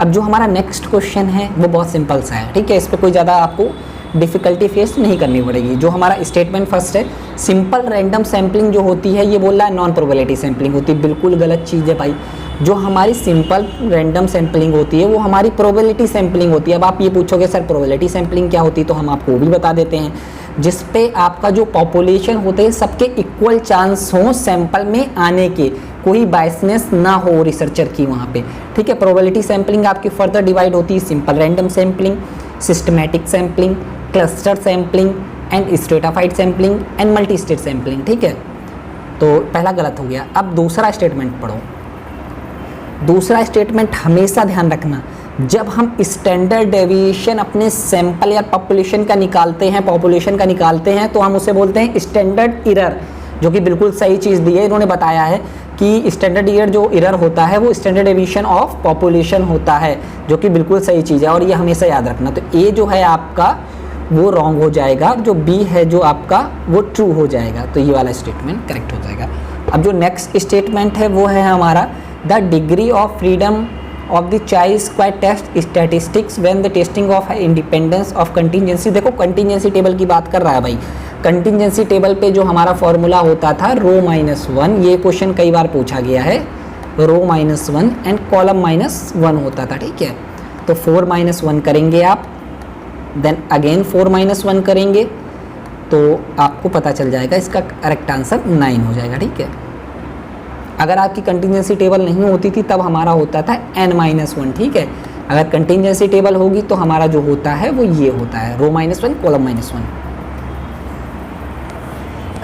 अब जो हमारा नेक्स्ट क्वेश्चन है वो बहुत सिंपल सा है, ठीक है। इस पर कोई ज़्यादा आपको डिफ़िकल्टी फेस नहीं करनी पड़ेगी। जो हमारा स्टेटमेंट फर्स्ट है, सिंपल रैंडम सैम्पलिंग जो होती है ये बोल रहा है नॉन प्रोबेबिलिटी सैम्पलिंग होती है। बिल्कुल गलत चीज़ है भाई। जो हमारी सिंपल रैंडम सैम्पलिंग होती है वो हमारी प्रोबेबिलिटी सैम्पलिंग होती है। अब आप ये पूछोगे सर प्रोबेबिलिटी सैम्पलिंग क्या होती है, तो हम आपको वो भी बता देते हैं, जिस पे आपका जो पॉपुलेशन होते हैं सबके इक्वल चांस हो सैंपल में आने के, कोई बायसनेस ना हो रिसर्चर की वहाँ पे, ठीक है। प्रोबेबिलिटी सैम्पलिंग आपकी फर्दर डिवाइड होती है simple random sampling, systematic sampling, cluster sampling and stratified sampling and multi stage sampling, ठीक है। तो पहला गलत हो गया। अब दूसरा स्टेटमेंट पढ़ो। दूसरा स्टेटमेंट हमेशा ध्यान रखना, जब हम स्टैंडर्ड डेविएशन अपने सैंपल या पॉपुलेशन का निकालते हैं तो हम उसे बोलते हैं स्टैंडर्ड एरर, जो कि बिल्कुल सही चीज़ दी है। इन्होंने बताया है कि स्टैंडर्ड एरर जो एरर होता है वो स्टैंडर्ड डेविएशन ऑफ पॉपुलेशन होता है, जो कि बिल्कुल सही चीज़ है और ये हमेशा याद रखना। तो ए जो है आपका वो रॉन्ग हो जाएगा, जो बी है जो आपका वो ट्रू हो जाएगा, तो ये वाला स्टेटमेंट करेक्ट हो जाएगा। अब जो नेक्स्ट स्टेटमेंट है वो है हमारा the degree of freedom of the chi square test statistics when the testing of independence of contingency. देखो कंटीजेंसी टेबल की बात कर रहा है भाई। कंटीजेंसी टेबल पे जो हमारा फॉर्मूला होता था रो -1, ये क्वेश्चन कई बार पूछा गया है, रो -1 एंड कॉलम -1 होता था, ठीक है। तो 4 -1 करेंगे आप, देन अगेन 4 -1 करेंगे तो आपको पता चल जाएगा, इसका करेक्ट आंसर 9 हो जाएगा, ठीक है। अगर आपकी कंटीजेंसी टेबल नहीं होती थी तब हमारा होता था n-1, ठीक है। अगर कंटीजेंसी टेबल होगी तो हमारा जो होता है वो ये होता है, रो -1 कॉलम -1।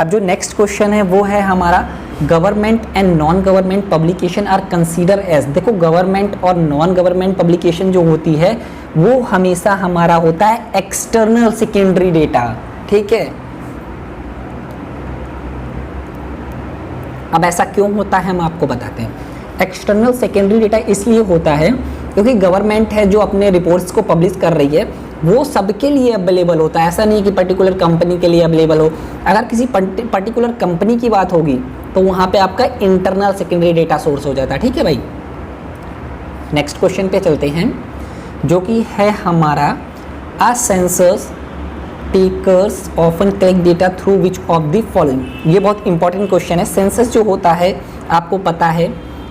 अब जो नेक्स्ट क्वेश्चन है वो है हमारा government and non government publication are consider as. देखो गवर्नमेंट और नॉन गवर्नमेंट पब्लिकेशन जो होती है वो हमेशा हमारा होता है एक्सटर्नल सेकेंडरी डेटा, ठीक है। अब ऐसा क्यों होता है हम आपको बताते हैं। एक्सटर्नल सेकेंडरी डेटा इसलिए होता है क्योंकि गवर्नमेंट है जो अपने रिपोर्ट्स को पब्लिश कर रही है वो सबके लिए अवेलेबल होता है, ऐसा नहीं कि पर्टिकुलर कंपनी के लिए अवेलेबल हो। अगर किसी पर्टिकुलर कंपनी की बात होगी तो वहाँ पे आपका इंटरनल सेकेंडरी डेटा सोर्स हो जाता है, ठीक है भाई। नेक्स्ट क्वेश्चन पे चलते हैं जो कि है हमारा a census takers often collect data through which of the following. ये बहुत इंपॉर्टेंट क्वेश्चन है। सेंसस जो होता है आपको पता है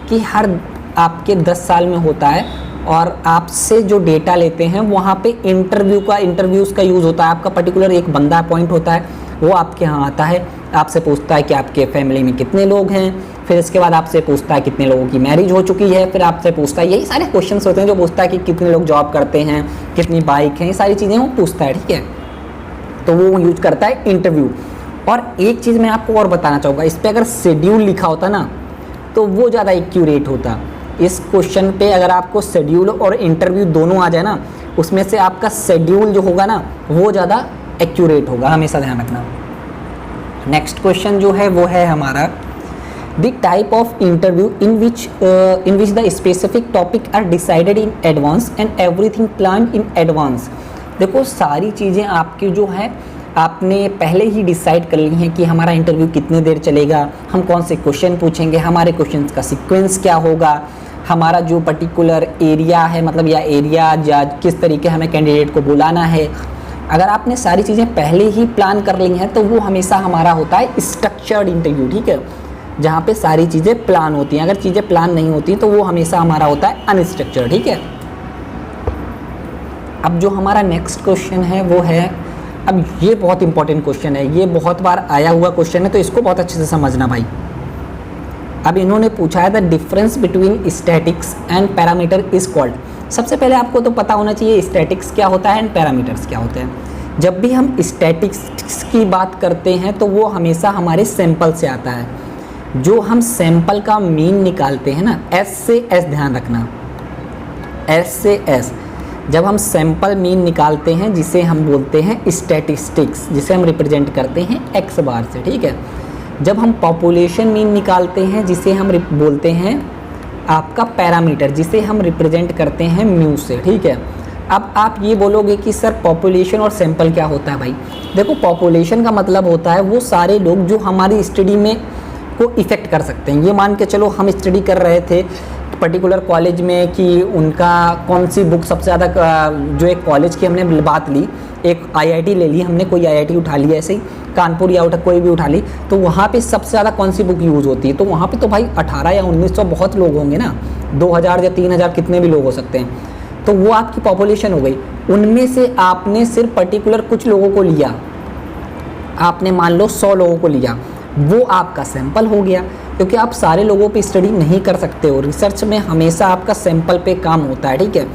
कि हर आपके 10 साल में होता है और आपसे जो डेटा लेते हैं वहाँ पे इंटरव्यूज़ का यूज़ होता है। आपका पर्टिकुलर एक बंदा अपॉइंट होता है, वो आपके यहाँ आता है, आपसे पूछता है कि आपके फैमिली में कितने लोग हैं, फिर इसके बाद आपसे पूछता है कितने लोगों की मैरिज हो चुकी है, फिर आपसे पूछता है, यही सारे क्वेश्चंस होते हैं जो पूछता है कि कितने लोग जॉब करते हैं, कितनी बाइक हैं, ये सारी चीज़ें वो पूछता है, ठीक है। तो वो यूज करता है इंटरव्यू। और एक चीज़ मैं आपको और बताना चाहूँगा, इस पर अगर शेड्यूल लिखा होता ना तो वो ज़्यादा एक्यूरेट होता। इस क्वेश्चन पे अगर आपको शेड्यूल और इंटरव्यू दोनों आ जाए ना, उसमें से आपका शेड्यूल जो होगा ना वो ज़्यादा एक्यूरेट होगा, हमेशा ध्यान रखना। नेक्स्ट क्वेश्चन जो है वो है हमारा the type of interview in which the specific topic are decided in advance and everything plan in advance. देखो सारी चीज़ें आपकी जो है आपने पहले ही डिसाइड कर ली हैं कि हमारा इंटरव्यू कितनी देर चलेगा, हम कौन से क्वेश्चन पूछेंगे, हमारे क्वेश्चन का सीक्वेंस क्या होगा, हमारा जो पर्टिकुलर एरिया है मतलब या एरिया या किस तरीके हमें कैंडिडेट को बुलाना है। अगर आपने सारी चीज़ें पहले ही प्लान कर ली हैं तो वो हमेशा हमारा होता है स्ट्रक्चर्ड इंटरव्यू, ठीक है, जहाँ पे सारी चीज़ें प्लान होती हैं। अगर चीज़ें प्लान नहीं होती तो वो हमेशा हमारा होता है अनस्ट्रक्चर्ड, ठीक है। अब जो हमारा नेक्स्ट क्वेश्चन है वो है, अब ये बहुत इंपॉर्टेंट क्वेश्चन है, ये बहुत बार आया हुआ क्वेश्चन है तो इसको बहुत अच्छे से समझना भाई। अब इन्होंने पूछा है the difference between statics and parameter is called. सबसे पहले आपको तो पता होना चाहिए स्टैटिक्स क्या होता है एंड पैरामीटर्स क्या होते हैं। जब भी हम स्टैटिक्स की बात करते हैं तो वो हमेशा हमारे सैंपल से आता है। जो हम सैंपल का मीन निकालते हैं ना, एस से एस, ध्यान रखना, एस से एस, जब हम सैंपल मीन निकालते हैं जिसे हम बोलते हैं स्टैटिस्टिक्स, जिसे हम रिप्रेजेंट करते हैं एक्स बार से, ठीक है। जब हम पॉपुलेशन मीन निकालते हैं जिसे हम बोलते हैं आपका पैरामीटर, जिसे हम रिप्रेजेंट करते हैं म्यू से, ठीक है। अब आप ये बोलोगे कि सर पॉपुलेशन और सैंपल क्या होता है भाई। देखो पॉपुलेशन का मतलब होता है वो सारे लोग जो हमारी स्टडी में को इफ़ेक्ट कर सकते हैं। ये मान के चलो हम स्टडी कर रहे थे पर्टिकुलर कॉलेज में कि उनका कौन सी बुक सबसे ज़्यादा, जो एक कॉलेज की हमने बात ली, एक आईआईटी ले ली हमने, कोई आईआईटी उठा ली, ऐसे ही कानपुर या कोई भी उठा ली, तो वहाँ पे सबसे ज़्यादा कौन सी बुक यूज़ होती है, तो वहाँ पे तो भाई 18 या 1900 बहुत लोग होंगे ना, 2000 या 3000 कितने भी लोग हो सकते हैं, तो वो आपकी पॉपुलेशन हो गई। उनमें से आपने सिर्फ पर्टिकुलर कुछ लोगों को लिया, आपने मान लो 100 लोगों को लिया, वो आपका सैंपल हो गया, क्योंकि आप सारे लोगों पे स्टडी नहीं कर सकते हो। रिसर्च में हमेशा आपका सैंपल पे काम होता है, ठीक है।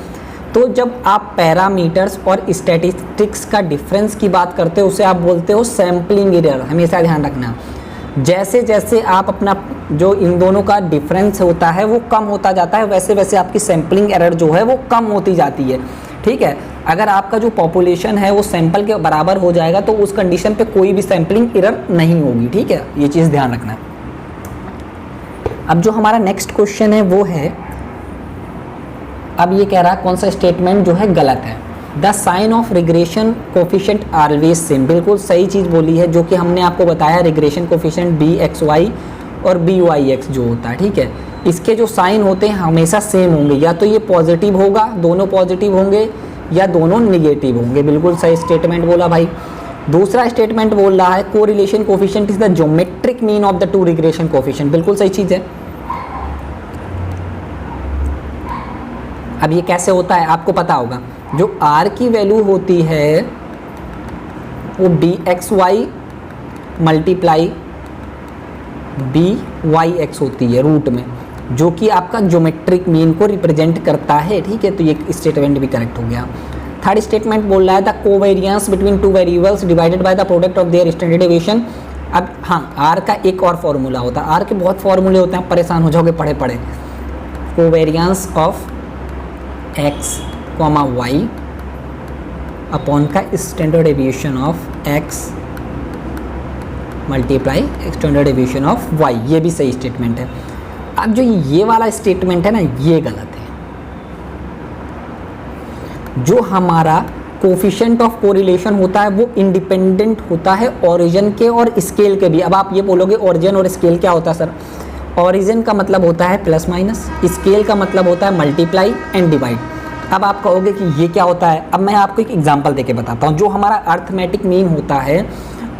तो जब आप पैरामीटर्स और स्टैटिस्टिक्स का डिफरेंस की बात करते हो उसे आप बोलते हो सैम्पलिंग एरर, हमेशा ध्यान रखना। जैसे जैसे आप अपना जो इन दोनों का डिफरेंस होता है वो कम होता जाता है, वैसे वैसे आपकी सैम्पलिंग एरर जो है वो कम होती जाती है, ठीक है। अगर आपका जो पॉपुलेशन है वो सैंपल के बराबर हो जाएगा तो उस कंडीशन पे कोई भी सैम्पलिंग एरर नहीं होगी, ठीक है, ये चीज़ ध्यान रखना। अब जो हमारा नेक्स्ट क्वेश्चन है वो है, अब ये कह रहा है कौन सा स्टेटमेंट जो है गलत है। The sign of regression coefficient always same, बिल्कुल सही चीज़ बोली है, जो कि हमने आपको बताया रिग्रेशन कोफिशिएंट BXY और BYX जो होता है, ठीक है। इसके जो साइन होते हैं हमेशा सेम होंगे, या तो ये पॉजिटिव होगा, दोनों पॉजिटिव होंगे, या दोनों निगेटिव होंगे। बिल्कुल सही स्टेटमेंट बोला भाई। दूसरा स्टेटमेंट बोल रहा है correlation coefficient is the geometric mean of the two regression coefficient. बिल्कुल सही चीज़ है। अब ये कैसे होता है आपको पता होगा, जो r की वैल्यू होती है वो bxy मल्टीप्लाई by(x) होती है रूट में, जो कि आपका ज्योमेट्रिक मीन को रिप्रेजेंट करता है। ठीक है, तो ये स्टेटमेंट भी करेक्ट हो गया। थर्ड स्टेटमेंट बोल रहा है the covariance between two variables divided by the product of their standard deviation. अब हाँ, आर का एक और फॉर्मूला होता है, आर के बहुत फॉर्मूले होते हैं, आप परेशान हो जाओगे पढ़े पढ़े। Covariance of x, y upon का standard deviation of x multiply standard deviation of y, ये भी सही स्टेटमेंट है। अब जो ये वाला स्टेटमेंट है ना, ये गलत है। जो हमारा कोफिशिएंट ऑफ कोरिलेशन होता है वो इंडिपेंडेंट होता है ओरिजिन के और स्केल के भी। अब आप ये बोलोगे ओरिजिन और स्केल क्या होता है सर? ओरिजिन का मतलब होता है प्लस माइनस, स्केल का मतलब होता है मल्टीप्लाई एंड डिवाइड। अब आप कहोगे कि ये क्या होता है? अब मैं आपको एक एग्जांपल देके बताता हूँ। जो हमारा अर्थमेटिक मीन होता है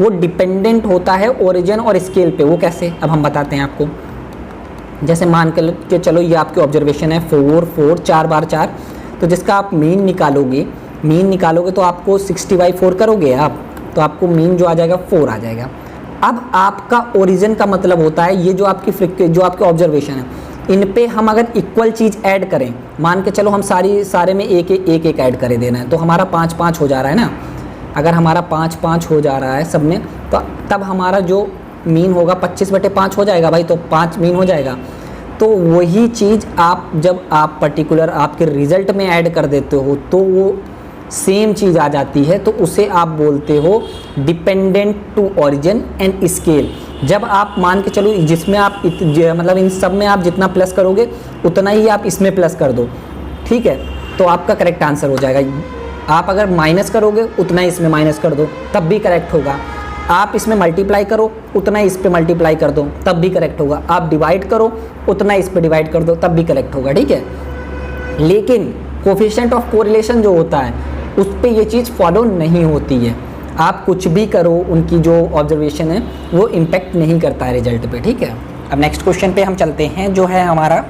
वो डिपेंडेंट होता है ओरिजिन और स्केल पे। वो कैसे? अब हम बताते हैं आपको। जैसे मान के चलो ये आपकी ऑब्जर्वेशन है 4 4 4 बार 4, तो जिसका आप मीन निकालोगे तो आपको 60/4 करोगे आप, तो आपको मीन जो आ जाएगा 4 आ जाएगा। अब आपका ओरिजिन का मतलब होता है ये जो आपकी ऑब्जर्वेशन है, इन पे हम अगर इक्वल चीज़ ऐड करें, मान के चलो हम सारे में एक ऐड करे देना है, तो हमारा 5 5 हो जा रहा है ना। अगर हमारा 5 5 हो जा रहा है सब में, तो तब हमारा जो मीन होगा 25/5 हो जाएगा भाई, तो 5 मीन हो जाएगा। तो वही चीज़ आप जब आप पर्टिकुलर आपके रिजल्ट में ऐड कर देते हो तो वो सेम चीज़ आ जाती है, तो उसे आप बोलते हो dependent to origin and scale. जब आप मान के चलो जिसमें आप मतलब इन सब में आप जितना प्लस करोगे उतना ही आप इसमें प्लस कर दो, ठीक है, तो आपका करेक्ट आंसर हो जाएगा। आप अगर माइनस करोगे उतना ही इसमें माइनस कर दो, तब भी करेक्ट होगा। आप इसमें मल्टीप्लाई करो उतना इस पे मल्टीप्लाई कर दो, तब भी करेक्ट होगा। आप डिवाइड करो उतना इस पे डिवाइड कर दो, तब भी करेक्ट होगा, ठीक है। लेकिन कोफिशिएंट ऑफ कोरिलेशन जो होता है उस पे ये चीज़ फॉलो नहीं होती है। आप कुछ भी करो, उनकी जो ऑब्जर्वेशन है वो इम्पेक्ट नहीं करता है रिजल्ट पे, ठीक है। अब नेक्स्ट क्वेश्चन पे हम चलते हैं, जो है हमारा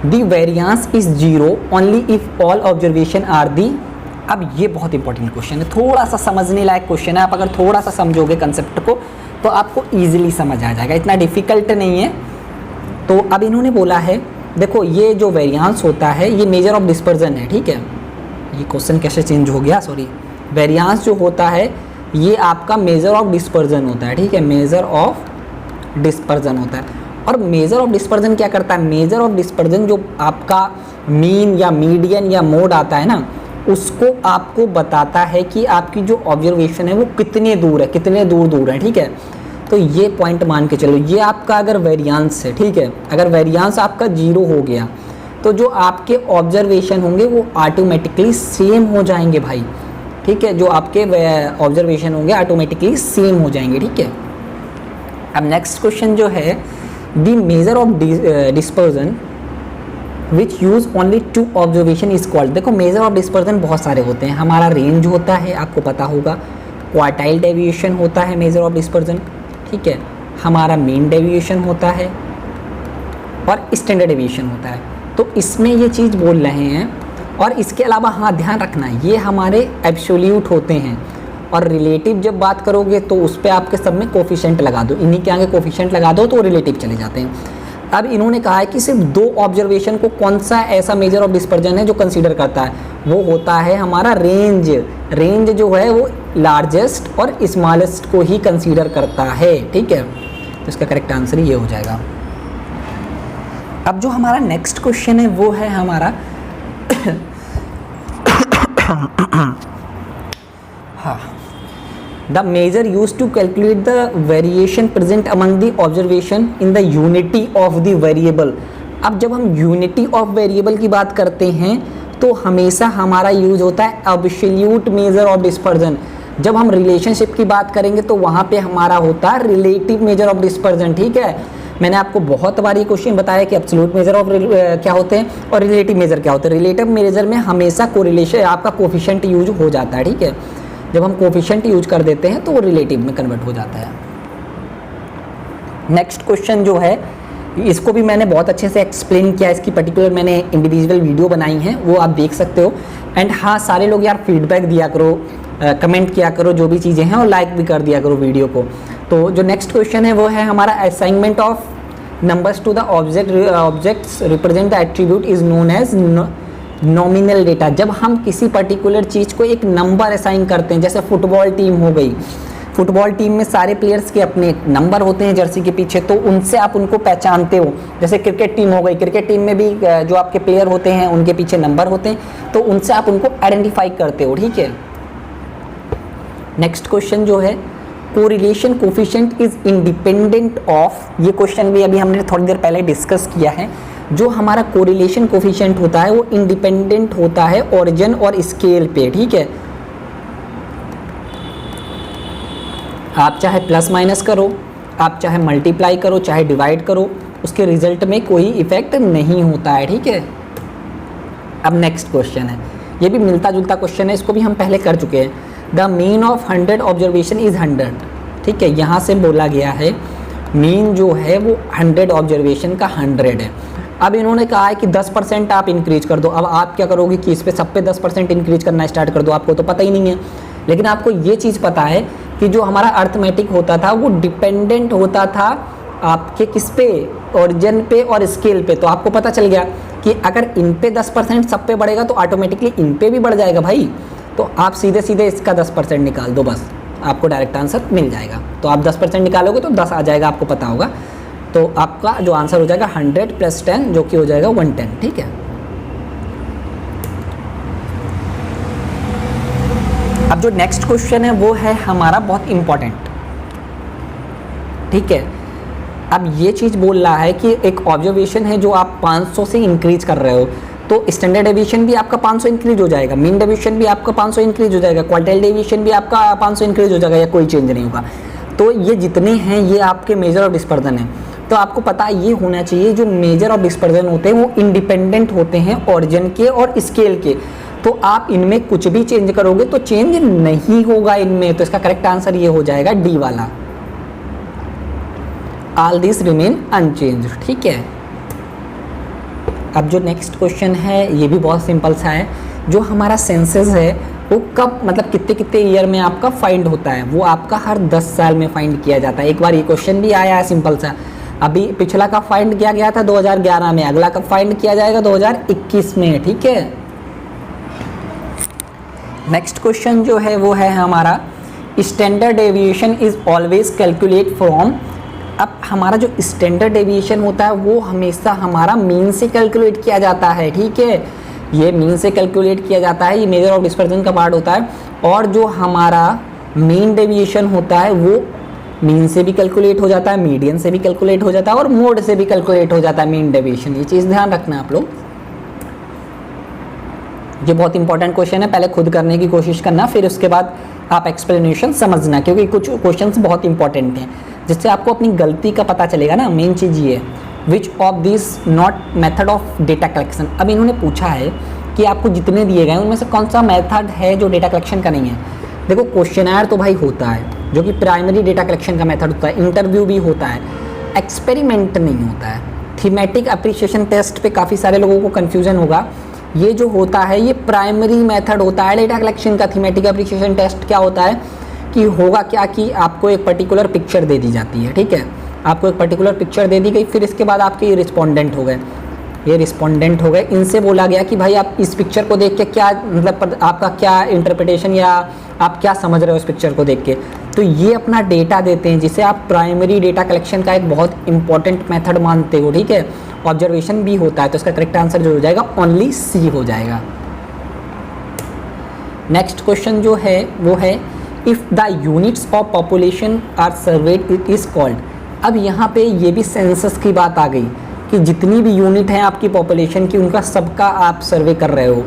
the variance is 0 only if all observation are the. अब ये बहुत इंपॉर्टेंट क्वेश्चन है, थोड़ा सा समझने लायक क्वेश्चन है। आप अगर थोड़ा सा समझोगे कंसेप्ट को तो आपको ईजिली समझ आ जाएगा, इतना डिफिकल्ट नहीं है। तो अब इन्होंने बोला है, देखो ये जो वेरियांस होता है ये मेजर ऑफ डिस्पर्जन है, ठीक है। ये क्वेश्चन कैसे चेंज हो गया, सॉरी। वेरियांस जो होता है ये आपका मेजर ऑफ डिस्पर्जन होता है, ठीक है, मेजर ऑफ डिस्पर्जन होता है। और मेजर ऑफ डिस्पर्जन क्या करता है? मेजर ऑफ डिस्पर्जन जो आपका मीन या मीडियन या मोड आता है ना, उसको आपको बताता है कि आपकी जो ऑब्जर्वेशन है वो कितने दूर है, कितने दूर है, ठीक है। तो ये पॉइंट मान के चलो, ये आपका अगर वेरियांस है, ठीक है, अगर वेरियांस आपका 0 हो गया तो जो आपके ऑब्जर्वेशन होंगे वो ऑटोमेटिकली सेम हो जाएंगे भाई, ठीक है। जो आपके ऑब्जर्वेशन होंगे ऑटोमेटिकली सेम हो जाएंगे, ठीक है। अब नेक्स्ट क्वेश्चन जो है, the measure of dispersion which use only 2 observation is called. देखो मेजर ऑफ डिस्पर्जन बहुत सारे होते हैं। हमारा रेंज होता है, आपको पता होगा, क्वार्टाइल डेविएशन होता है मेजर ऑफ डिस्पर्जन, ठीक है, हमारा मीन डेविएशन होता है और स्टैंडर्ड डेविएशन होता है। तो इसमें ये चीज़ बोल रहे हैं। और इसके अलावा हाँ ध्यान रखना, ये हमारे एब्सोल्यूट होते हैं, और रिलेटिव जब बात करोगे तो उस पर आपके सब में कोफिशिएंट लगा दो, इन्हीं के आगे कोफिशिएंट लगा दो तो रिलेटिव चले जाते हैं। अब इन्होंने कहा है कि सिर्फ 2 ऑब्जर्वेशन को कौन सा ऐसा मेजर ऑफ डिस्पर्जन है जो कंसीडर करता है, वो होता है हमारा रेंज। रेंज जो है वो लार्जेस्ट और स्मॉलेस्ट को ही कंसीडर करता है, ठीक है। तो इसका करेक्ट आंसर ये हो जाएगा। अब जो हमारा नेक्स्ट क्वेश्चन है वो है हमारा हाँ, the measure use to calculate the variation present among the observation in the unity of the variable. अब जब हम यूनिटी ऑफ वेरिएबल की बात करते हैं तो हमेशा हमारा यूज होता है एब्सोल्यूट मेजर ऑफ डिस्पर्जन। जब हम रिलेशनशिप की बात करेंगे तो वहाँ पे हमारा होता है रिलेटिव मेजर ऑफ डिस्पर्जन, ठीक है। मैंने आपको बहुत बार ये क्वेश्चन बताया कि एब्सोल्यूट मेजर ऑफ क्या होते हैं और रिलेटिव मेजर क्या होते हैं। रिलेटिव मेजर में हमेशा कोरिलेशन आपका कोफिशिएंट यूज हो जाता है, ठीक है। जब हम कोफिशिएंट यूज कर देते हैं तो वो रिलेटिव में कन्वर्ट हो जाता है। नेक्स्ट क्वेश्चन जो है, इसको भी मैंने बहुत अच्छे से एक्सप्लेन किया, इसकी पर्टिकुलर मैंने इंडिविजुअल वीडियो बनाई है, वो आप देख सकते हो। एंड हाँ, सारे लोग यार फीडबैक दिया करो, कमेंट किया करो जो भी चीज़ें हैं, और लाइक भी कर दिया करो वीडियो को। तो जो नेक्स्ट क्वेश्चन है वो है हमारा assignment of numbers to the objects represent the attribute is known as nominal data. जब हम किसी पर्टिकुलर चीज़ को एक नंबर असाइन करते हैं, जैसे फुटबॉल टीम हो गई, फुटबॉल टीम में सारे प्लेयर्स के अपने नंबर होते हैं जर्सी के पीछे, तो उनसे आप उनको पहचानते हो। जैसे क्रिकेट टीम हो गई, क्रिकेट टीम में भी जो आपके प्लेयर होते हैं उनके पीछे नंबर होते हैं, तो उनसे आप उनको आइडेंटिफाई करते हो, ठीक है। नेक्स्ट क्वेश्चन जो है, correlation coefficient is independent of, ये क्वेश्चन भी अभी हमने थोड़ी देर पहले डिस्कस किया है। जो हमारा कोरिलेशन कोफिशिएंट होता है वो इंडिपेंडेंट होता है ओरिजिन और स्केल पे, ठीक है। आप चाहे प्लस माइनस करो, आप चाहे मल्टीप्लाई करो, चाहे डिवाइड करो, उसके रिजल्ट में कोई इफेक्ट नहीं होता है, ठीक है। अब नेक्स्ट क्वेश्चन है, ये भी मिलता जुलता क्वेश्चन है, इसको भी हम पहले कर चुके हैं। The mean of 100 observation is 100, ठीक है। यहाँ से बोला गया है मीन जो है वो 100 ऑब्जर्वेशन का 100 है। अब इन्होंने कहा है कि 10% आप इंक्रीज कर दो। अब आप क्या करोगे कि इस पे सब पे 10% इंक्रीज करना स्टार्ट कर दो, आपको तो पता ही नहीं है। लेकिन आपको ये चीज़ पता है कि जो हमारा अर्थमेटिक होता था वो डिपेंडेंट होता था आपके किस पे, ओरिजिन पे और स्केल पे। तो आपको पता चल गया कि अगर इन पे 10% सब पे बढ़ेगा तो ऑटोमेटिकली इन पे भी बढ़ जाएगा भाई। तो आप सीधे सीधे इसका 10% निकाल दो, बस आपको डायरेक्ट आंसर मिल जाएगा। तो आप 10% निकालोगे तो 10 आ जाएगा, आपको पता होगा। तो आपका जो आंसर हो जाएगा 100 + 10, जो कि हो जाएगा 110, ठीक है। अब जो नेक्स्ट क्वेश्चन है वो है हमारा बहुत इंपॉर्टेंट, ठीक है। अब ये चीज़ बोल रहा है कि एक ऑब्जर्वेशन है जो आप 500 से इंक्रीज कर रहे हो, तो स्टैंडर्ड डेविएशन भी आपका 500 इंक्रीज हो जाएगा, मीन डेविएशन भी आपका 500 इंक्रीज हो जाएगा, क्वार्टाइल डेविएशन भी आपका 500 इंक्रीज हो जाएगा, या कोई चेंज नहीं होगा। तो ये जितने हैं ये आपके मेजर ऑफ डिस्पर्जन है। तो आपको पता ये होना चाहिए जो मेजर ऑफ डिस्पर्जन होते हैं वो इंडिपेंडेंट होते हैं ओरिजिन के और स्केल के। तो आप इनमें कुछ भी चेंज करोगे तो चेंज नहीं होगा इनमें। तो इसका करेक्ट आंसर ये हो जाएगा डी वाला, ऑल दिस रिमेन अनचेंज, ठीक है। अब जो नेक्स्ट क्वेश्चन है ये भी बहुत सिंपल सा है। जो हमारा सेंसस है वो कब, मतलब कितने कितने ईयर में आपका फाइंड होता है, वो आपका हर 10 साल में फाइंड किया जाता है। एक बार ये क्वेश्चन भी आया है सिंपल सा, अभी पिछला कब फाइंड किया गया था 2011 में, अगला कब फाइंड किया जाएगा 2021 में, ठीक है। नेक्स्ट क्वेश्चन जो है वो है हमारा standard deviation is always calculate from. अब हमारा जो स्टैंडर्ड डेविएशन होता है वो हमेशा हमारा मीन से कैलकुलेट किया जाता है, ठीक है। ये मीन से कैलकुलेट किया जाता है, ये मेजर ऑफ डिस्पर्जन का पार्ट होता है। और जो हमारा मीन डेविएशन होता है वो मीन से भी कैलकुलेट हो जाता है, मीडियन से भी कैलकुलेट हो जाता है और मोड से भी कैलकुलेट हो जाता है मीन डेविएशन। ये चीज़ ध्यान रखना आप लोग, ये बहुत इंपॉर्टेंट क्वेश्चन है, पहले खुद करने की कोशिश करना, फिर उसके बाद आप एक्सप्लेनेशन समझना, क्योंकि कुछ क्वेश्चंस बहुत इंपॉर्टेंट हैं जिससे आपको अपनी गलती का पता चलेगा ना। मेन चीज़ ये है, which of this not method of data collection. अब इन्होंने पूछा है कि आपको जितने दिए गए उनमें से कौन सा मेथड है जो डेटा कलेक्शन का नहीं है। देखो क्वेश्चनर तो भाई होता है जो कि प्राइमरी डेटा कलेक्शन का मेथड होता है, इंटरव्यू भी होता है, एक्सपेरिमेंट नहीं होता है। थीमेटिक अप्रिशिएशन टेस्ट पे काफ़ी सारे लोगों को कन्फ्यूजन होगा, ये जो होता है ये प्राइमरी मेथड होता है डेटा कलेक्शन का। थीमेटिक अप्रिशिएशन टेस्ट क्या होता है कि होगा क्या कि आपको एक पर्टिकुलर पिक्चर दे दी जाती है, ठीक है। आपको एक पर्टिकुलर पिक्चर दे दी गई, फिर इसके बाद आपके ये रिस्पोंडेंट हो गए, ये रिस्पोंडेंट हो गए, इनसे बोला गया कि भाई आप इस पिक्चर को देख के क्या, मतलब आपका क्या इंटरप्रिटेशन या आप क्या समझ रहे हो इस पिक्चर को देख के। तो ये अपना डेटा देते हैं जिसे आप प्राइमरी डेटा कलेक्शन का एक बहुत इंपॉर्टेंट मेथड मानते हो, ठीक है। ऑब्जर्वेशन भी होता है, तो इसका करेक्ट आंसर जो हो जाएगा ओनली सी हो जाएगा। नेक्स्ट क्वेश्चन जो है वो है if the units of population are surveyed it is called. अब यहाँ पे ये भी सेंसस की बात आ गई कि जितनी भी यूनिट हैं आपकी पॉपुलेशन की उनका सबका आप सर्वे कर रहे हो,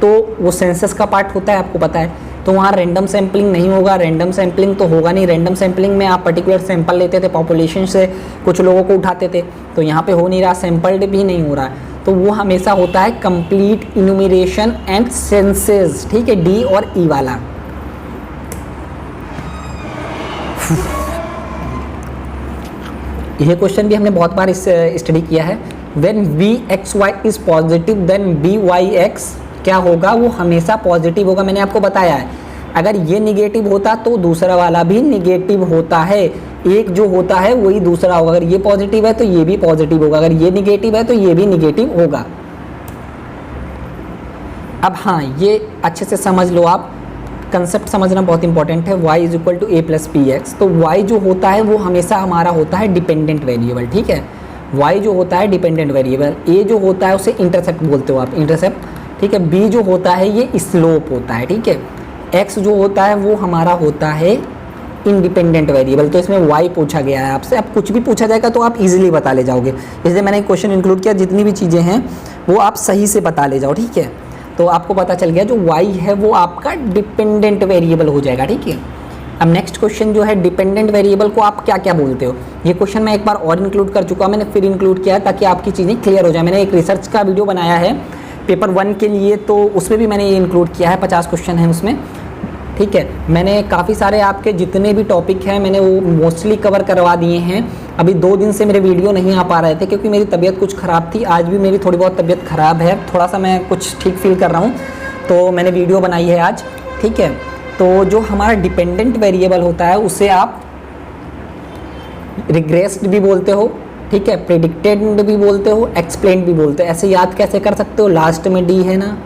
तो वो सेंसस का पार्ट होता है, आपको पता है। तो वहाँ रैंडम सैम्पलिंग नहीं होगा, रैंडम सैम्पलिंग तो होगा नहीं। रैंडम सैम्पलिंग में आप पर्टिकुलर सैंपल लेते थे, पॉपुलेशन से कुछ लोगों को उठाते थे, तो यहाँ पे हो नहीं रहा, सैंपल्ड भी नहीं हो रहा, तो वो हमेशा होता है कंप्लीट इन्यूमरेशन एंड सेंसेस, ठीक है, डी और ई वाला। यह क्वेश्चन भी हमने बहुत बार इस स्टडी किया है। When Vxy is positive then Vyx क्या होगा, वो हमेशा पॉजिटिव होगा। मैंने आपको बताया है, अगर ये निगेटिव होता तो दूसरा वाला भी निगेटिव होता है, एक जो होता है वही दूसरा होगा। अगर ये पॉजिटिव है तो ये भी पॉजिटिव होगा, अगर ये निगेटिव है तो ये भी निगेटिव होगा। अब हाँ, ये अच्छे से समझ लो, आप कंसेप्ट समझना बहुत इंपॉर्टेंट है। y is equal to A plus P X, तो y जो होता है वो हमेशा हमारा होता है डिपेंडेंट वेरिएबल, ठीक है। y जो होता है डिपेंडेंट वेरिएबल, a जो होता है उसे इंटरसेप्ट बोलते हो आप, इंटरसेप्ट, ठीक है। b जो होता है ये स्लोप होता है, ठीक है। x जो होता है वो हमारा होता है इंडिपेंडेंट वेरिएबल। तो इसमें y पूछा गया है आपसे, अब कुछ भी पूछा जाएगा तो आप इजीली बता ले जाओगे, इसलिए मैंने क्वेश्चन इंक्लूड किया, जितनी भी चीज़ें हैं वो आप सही से बता ले जाओ, ठीक है। तो आपको पता चल गया जो y है वो आपका डिपेंडेंट वेरिएबल हो जाएगा, ठीक है। अब नेक्स्ट क्वेश्चन जो है, डिपेंडेंट वेरिएबल को आप क्या क्या बोलते हो। ये क्वेश्चन मैं एक बार और इंक्लूड कर चुका हूँ, मैंने फिर इंक्लूड किया ताकि आपकी चीज़ें क्लियर हो जाए। मैंने एक रिसर्च का वीडियो बनाया है पेपर 1 के लिए, तो उसमें भी मैंने ये इंक्लूड किया है, 50 क्वेश्चन है उसमें, ठीक है। मैंने काफ़ी सारे आपके जितने भी टॉपिक हैं मैंने वो मोस्टली कवर करवा दिए हैं। अभी 2 दिन से मेरे वीडियो नहीं आ पा रहे थे क्योंकि मेरी तबीयत कुछ ख़राब थी, आज भी मेरी थोड़ी बहुत तबीयत ख़राब है, थोड़ा सा मैं कुछ ठीक फील कर रहा हूँ, तो मैंने वीडियो बनाई है आज, ठीक है। तो जो हमारा डिपेंडेंट वेरिएबल होता है उसे आप रिग्रेस्ड भी बोलते हो, ठीक है, प्रेडिक्टेड भी बोलते हो, एक्सप्लेन्ड भी बोलते हो। ऐसे याद कैसे कर सकते हो, लास्ट में डी है ना,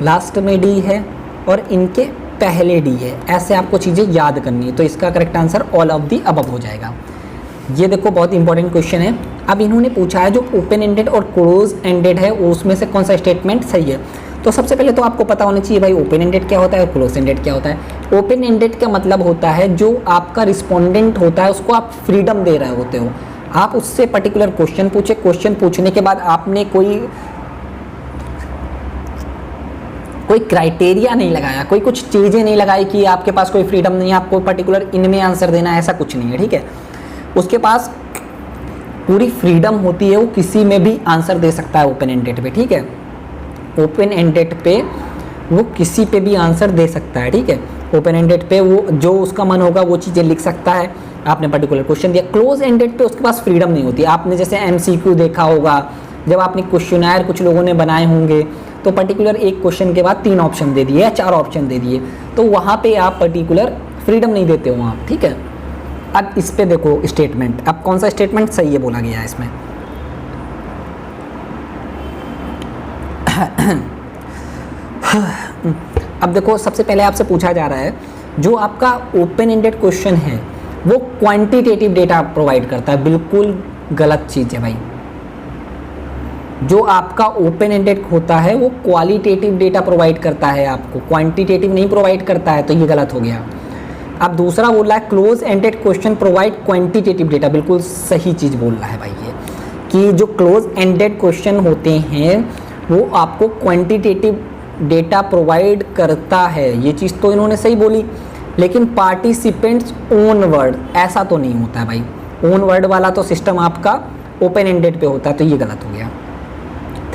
लास्ट में डी है और इनके पहले डी है, ऐसे आपको चीज़ें याद करनी है। तो इसका correct answer all of the above हो जाएगा। ये देखो बहुत इंपॉर्टेंट क्वेश्चन है। अब इन्होंने पूछा है जो ओपन एंडेड और क्लोज एंडेड है उसमें से कौन सा स्टेटमेंट सही है। तो सबसे पहले तो आपको पता होना चाहिए भाई ओपन एंडेड क्या होता है और क्लोज एंडेड क्या होता है। ओपन एंडेड का मतलब होता है जो आपका रिस्पोंडेंट होता है उसको आप फ्रीडम दे रहे होते हो, आप उससे पर्टिकुलर क्वेश्चन पूछे, क्वेश्चन पूछने के बाद आपने कोई क्राइटेरिया नहीं लगाया, कोई कुछ चीज़ें नहीं लगाई कि आपके पास कोई फ्रीडम नहीं है, आपको पर्टिकुलर इनमें आंसर देना है, ऐसा कुछ नहीं है, ठीक है। उसके पास पूरी फ्रीडम होती है, वो किसी में भी आंसर दे सकता है ओपन एंडेड पे, ठीक है। ओपन एंडेड पे वो किसी पे भी आंसर दे सकता है, ठीक है। ओपन एंडेड पे वो जो उसका मन होगा वो चीज़ें लिख सकता है, आपने पर्टिकुलर क्वेश्चन दिया। क्लोज एंडेड पे उसके पास फ्रीडम नहीं होती। आपने जैसे MCQ देखा होगा, जब आपने क्वेश्चनायर कुछ लोगों ने बनाए होंगे तो पर्टिकुलर एक क्वेश्चन के बाद 3 ऑप्शन दे दिए या 4 ऑप्शन दे दिए, तो वहाँ पे आप पर्टिकुलर फ्रीडम नहीं देते हो आप, ठीक है। अब इस पे देखो स्टेटमेंट, अब कौन सा स्टेटमेंट सही है बोला गया है इसमें। अब देखो सबसे पहले आपसे पूछा जा रहा है जो आपका ओपन एंडेड क्वेश्चन है वो क्वांटिटेटिव डेटा प्रोवाइड करता है, बिल्कुल गलत चीज़ है भाई। जो आपका ओपन एंडेड होता है वो क्वालिटेटिव डेटा प्रोवाइड करता है, आपको क्वांटिटेटिव नहीं प्रोवाइड करता है, तो ये गलत हो गया। अब दूसरा बोल रहा है close ended question provide quantitative data, बिल्कुल सही चीज़ बोल रहा है भाई ये, कि जो क्लोज एंडेड क्वेश्चन होते हैं वो आपको क्वांटिटेटिव डेटा प्रोवाइड करता है, ये चीज़ तो इन्होंने सही बोली। लेकिन पार्टिसिपेंट्स ओन वर्ड ऐसा तो नहीं होता है भाई, ओन वर्ड वाला तो सिस्टम आपका ओपन एंडेड पे होता है, तो ये गलत हो गया।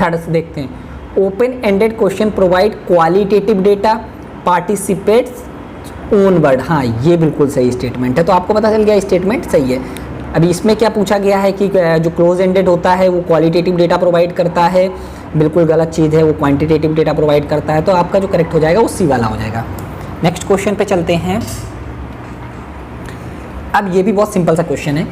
थर्ड से देखते हैं, open ended question provide qualitative data, participates own word, हाँ ये बिल्कुल सही स्टेटमेंट है, तो आपको पता चल गया स्टेटमेंट सही है। अभी इसमें क्या पूछा गया है कि जो क्लोज एंडेड होता है वो क्वालिटेटिव डेटा प्रोवाइड करता है, बिल्कुल गलत चीज़ है, वो क्वांटिटेटिव डेटा प्रोवाइड करता है, तो आपका जो करेक्ट हो जाएगा वो सी वाला हो जाएगा। नेक्स्ट क्वेश्चन पे चलते हैं। अब ये भी बहुत सिंपल सा क्वेश्चन है,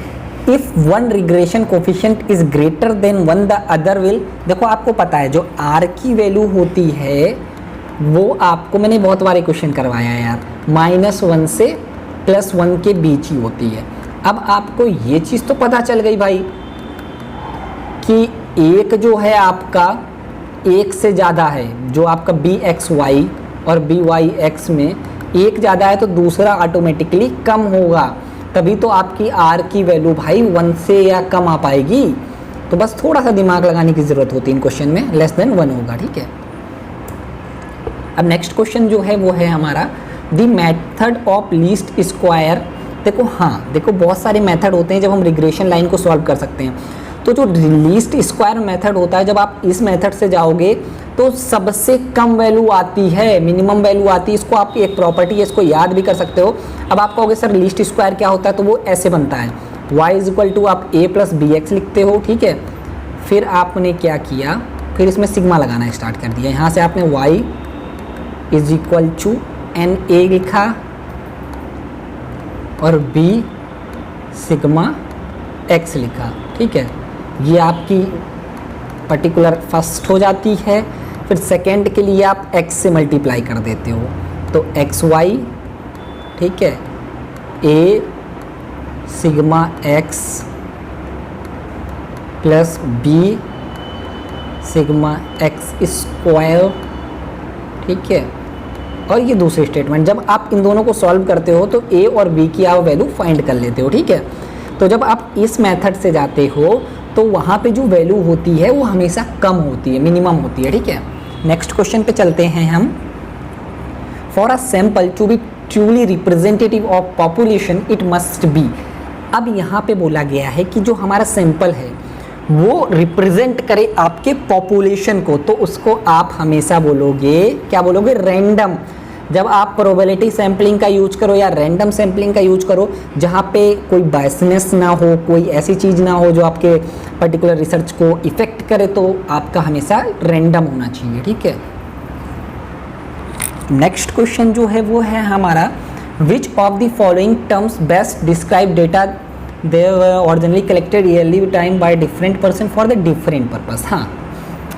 if one regression coefficient is greater than one the other will. देखो आपको पता है जो आर की वैल्यू होती है वो आपको मैंने बहुत बार क्वेश्चन करवाया है यार, -1 से +1 के बीच ही होती है। अब आपको ये चीज़ तो पता चल गई भाई कि एक जो है आपका 1 से ज़्यादा है, जो आपका BXY और BYX में एक ज़्यादा है तो दूसरा ऑटोमेटिकली कम होगा, तभी तो आपकी R की वैल्यू भाई 1 से या कम आ पाएगी। तो बस थोड़ा सा दिमाग लगाने की ज़रूरत होती है इन क्वेश्चन में, <<1 होगा, ठीक है। अब नेक्स्ट क्वेश्चन जो है वो है हमारा the method of least square. देखो हाँ, देखो बहुत सारे मेथड होते हैं जब हम रिग्रेशन लाइन को सॉल्व कर सकते हैं। तो जो लीस्ट स्क्वायर मेथड होता है, जब आप इस मेथड से जाओगे तो सबसे कम वैल्यू आती है, मिनिमम वैल्यू आती है। इसको आपकी एक प्रॉपर्टी है, इसको याद भी कर सकते हो। अब आप कहोगे सर लीस्ट स्क्वायर क्या होता है, तो वो ऐसे बनता है y इक्वल टू आप a प्लस बी एक्स लिखते हो, ठीक है। फिर आपने क्या किया, फिर इसमें सिग्मा लगाना स्टार्ट कर दिया। यहाँ से आपने y is equal to N A लिखा और b सिग्मा x लिखा, ठीक है। ये आपकी पर्टिकुलर फर्स्ट हो जाती है। फिर सेकेंड के लिए आप x से मल्टीप्लाई कर देते हो, तो एक्स वाई, ठीक है, a sigma x plus b sigma x square, ठीक है। और ये दूसरी स्टेटमेंट, जब आप इन दोनों को सॉल्व करते हो तो a और b की आप वैल्यू फाइंड कर लेते हो, ठीक है। तो जब आप इस मेथड से जाते हो तो वहाँ पे जो वैल्यू होती है वो हमेशा कम होती है, मिनिमम होती है, ठीक है। नेक्स्ट क्वेश्चन पे चलते हैं हम। For a sample to be truly representative of population it must be. अब यहाँ पे बोला गया है कि जो हमारा सैंपल है वो रिप्रेजेंट करे आपके पॉपुलेशन को, तो उसको आप हमेशा बोलोगे, क्या बोलोगे, रैंडम। जब आप प्रोबेबिलिटी सैम्पलिंग का यूज करो या रैंडम सैम्पलिंग का यूज करो, जहाँ पे कोई बायसनेस ना हो, कोई ऐसी चीज़ ना हो जो आपके पर्टिकुलर रिसर्च को इफेक्ट करे, तो आपका हमेशा रैंडम होना चाहिए, ठीक है। नेक्स्ट क्वेश्चन जो है वो है हमारा, विच of the following terms best describe data they originally collected yearly time by different person for the different purpose. हाँ,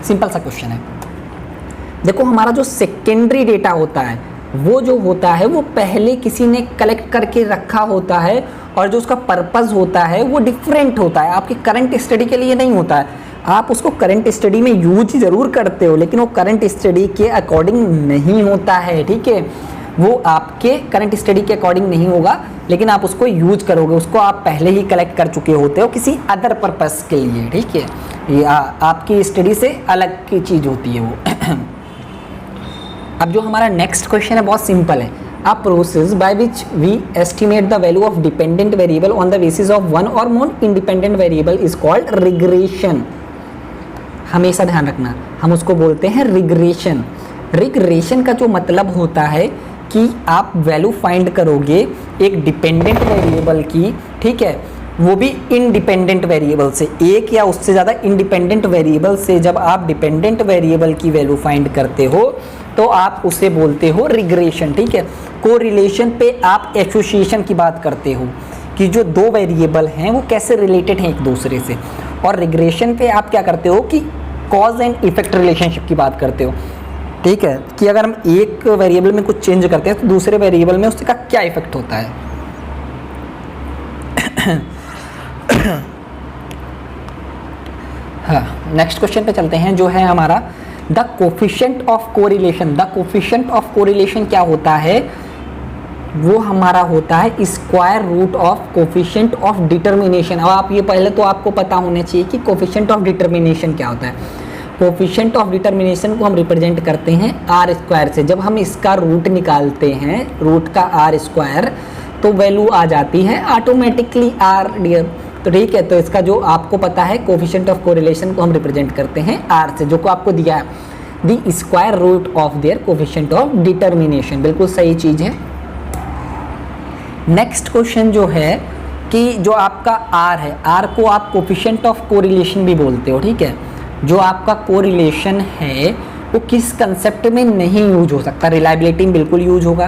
सिंपल सा क्वेश्चन है। देखो हमारा जो सेकेंडरी डेटा होता है वो जो होता है वो पहले किसी ने कलेक्ट करके रखा होता है, और जो उसका पर्पस होता है वो डिफरेंट होता है, आपकी करंट स्टडी के लिए नहीं होता है। आप उसको करंट स्टडी में यूज ज़रूर करते हो, लेकिन वो करंट स्टडी के अकॉर्डिंग नहीं होता है, ठीक है। वो आपके करंट स्टडी के अकॉर्डिंग नहीं होगा, लेकिन आप उसको यूज करोगे, उसको आप पहले ही कलेक्ट कर चुके होते हो किसी अदर पर्पस के लिए, ठीक है। ये आपकी स्टडी से अलग की चीज़ होती है वो। अब जो हमारा नेक्स्ट क्वेश्चन है बहुत सिंपल है। A process by which we estimate the value of dependent variable on the basis of one or more independent variable is called regression. हमेशा ध्यान रखना, हम उसको बोलते हैं रिग्रेशन। रिग्रेशन का जो मतलब होता है कि आप वैल्यू फाइंड करोगे एक डिपेंडेंट वेरिएबल की, ठीक है, वो भी इंडिपेंडेंट वेरिएबल से, एक या उससे ज़्यादा इंडिपेंडेंट वेरिएबल से जब आप डिपेंडेंट वेरिएबल की वैल्यू फाइंड करते हो तो आप उसे बोलते हो रिग्रेशन, ठीक है। कोरिलेशन पे आप एसोसिएशन की बात करते हो कि जो दो वेरिएबल हैं वो कैसे रिलेटेड हैं एक दूसरे से, और रिग्रेशन पे आप क्या करते हो कि कॉज एंड इफेक्ट रिलेशनशिप की बात करते हो, ठीक है, कि अगर हम एक वेरिएबल में कुछ चेंज करते हैं तो दूसरे वेरिएबल में उसका क्या इफेक्ट होता है। हाँ, नेक्स्ट क्वेश्चन पे चलते हैं जो है हमारा the coefficient of correlation. The coefficient of correlation क्या होता है, वो हमारा होता है square root of coefficient of determination. अब आप ये पहले तो आपको पता होना चाहिए कि कोफिशिएंट ऑफ डिटर्मिनेशन क्या होता है। कोफिशिएंट ऑफ डिटर्मिनेशन को हम रिप्रेजेंट करते हैं आर स्क्वायर से। जब हम इसका रूट निकालते हैं, रूट का आर स्क्वायर, तो वैल्यू आ जाती है ऑटोमेटिकली आर, डियर। तो ठीक है, तो इसका जो आपको पता है कोफिशिएंट ऑफ कोरिलेशन को हम रिप्रेजेंट करते हैं आर से, जो को आपको दिया है the square root of their coefficient of determination. बिल्कुल सही चीज़ है। नेक्स्ट क्वेश्चन जो है कि जो आपका आर है, आर को आप कोफिशिएंट ऑफ कोरिलेशन भी बोलते हो, ठीक है। जो आपका कोरिलेशन है वो किस कंसेप्ट में नहीं यूज हो सकता, रिलायबिलिटी में बिल्कुल यूज होगा,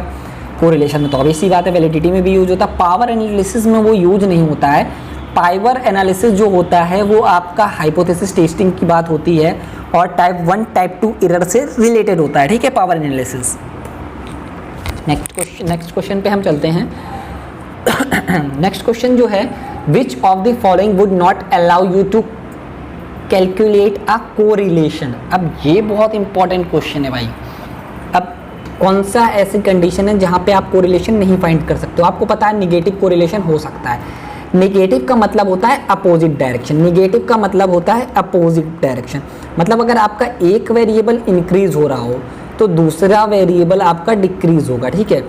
कोरिलेशन में तो ऑब्वियस सी बात है, वैलिडिटी में भी यूज होता है, पावर एनालिसिस में वो यूज नहीं होता है। पावर एनालिसिस जो होता है वो आपका हाइपोथेसिस टेस्टिंग की बात होती है और टाइप 1 टाइप 2 एरर से रिलेटेड होता है, ठीक है, पावर एनालिसिस। नेक्स्ट क्वेश्चन पे हम चलते हैं। नेक्स्ट क्वेश्चन जो है which of the following would not allow you to calculate a correlation. अब ये बहुत इंपॉर्टेंट क्वेश्चन है भाई। अब कौन सा ऐसी कंडीशन है जहाँ पे आप कोरिलेशन नहीं फाइंड कर सकते हो। आपको पता है निगेटिव कोरिलेशन हो सकता है। नेगेटिव का मतलब होता है अपोजिट डायरेक्शन, नेगेटिव का मतलब होता है अपोजिट डायरेक्शन। मतलब अगर आपका एक वेरिएबल इंक्रीज हो रहा हो तो दूसरा वेरिएबल आपका डिक्रीज होगा, ठीक है।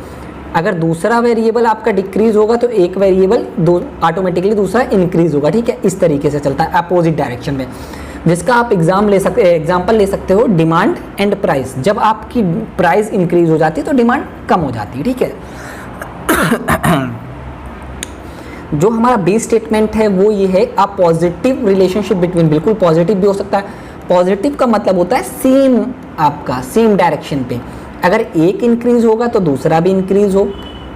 अगर दूसरा वेरिएबल आपका डिक्रीज होगा तो एक वेरिएबल ऑटोमेटिकली दूसरा इंक्रीज होगा, ठीक है। इस तरीके से चलता है अपोजिट डायरेक्शन में, जिसका आप एग्जाम्पल ले सकते हो डिमांड एंड प्राइस। जब आपकी प्राइस इंक्रीज हो जाती है तो डिमांड कम हो जाती है, ठीक है। जो हमारा बी स्टेटमेंट है वो ये है, अ पॉजिटिव रिलेशनशिप बिटवीन, बिल्कुल पॉजिटिव भी हो सकता है। पॉजिटिव का मतलब होता है सेम डायरेक्शन पे, अगर एक इंक्रीज होगा तो दूसरा भी इंक्रीज हो,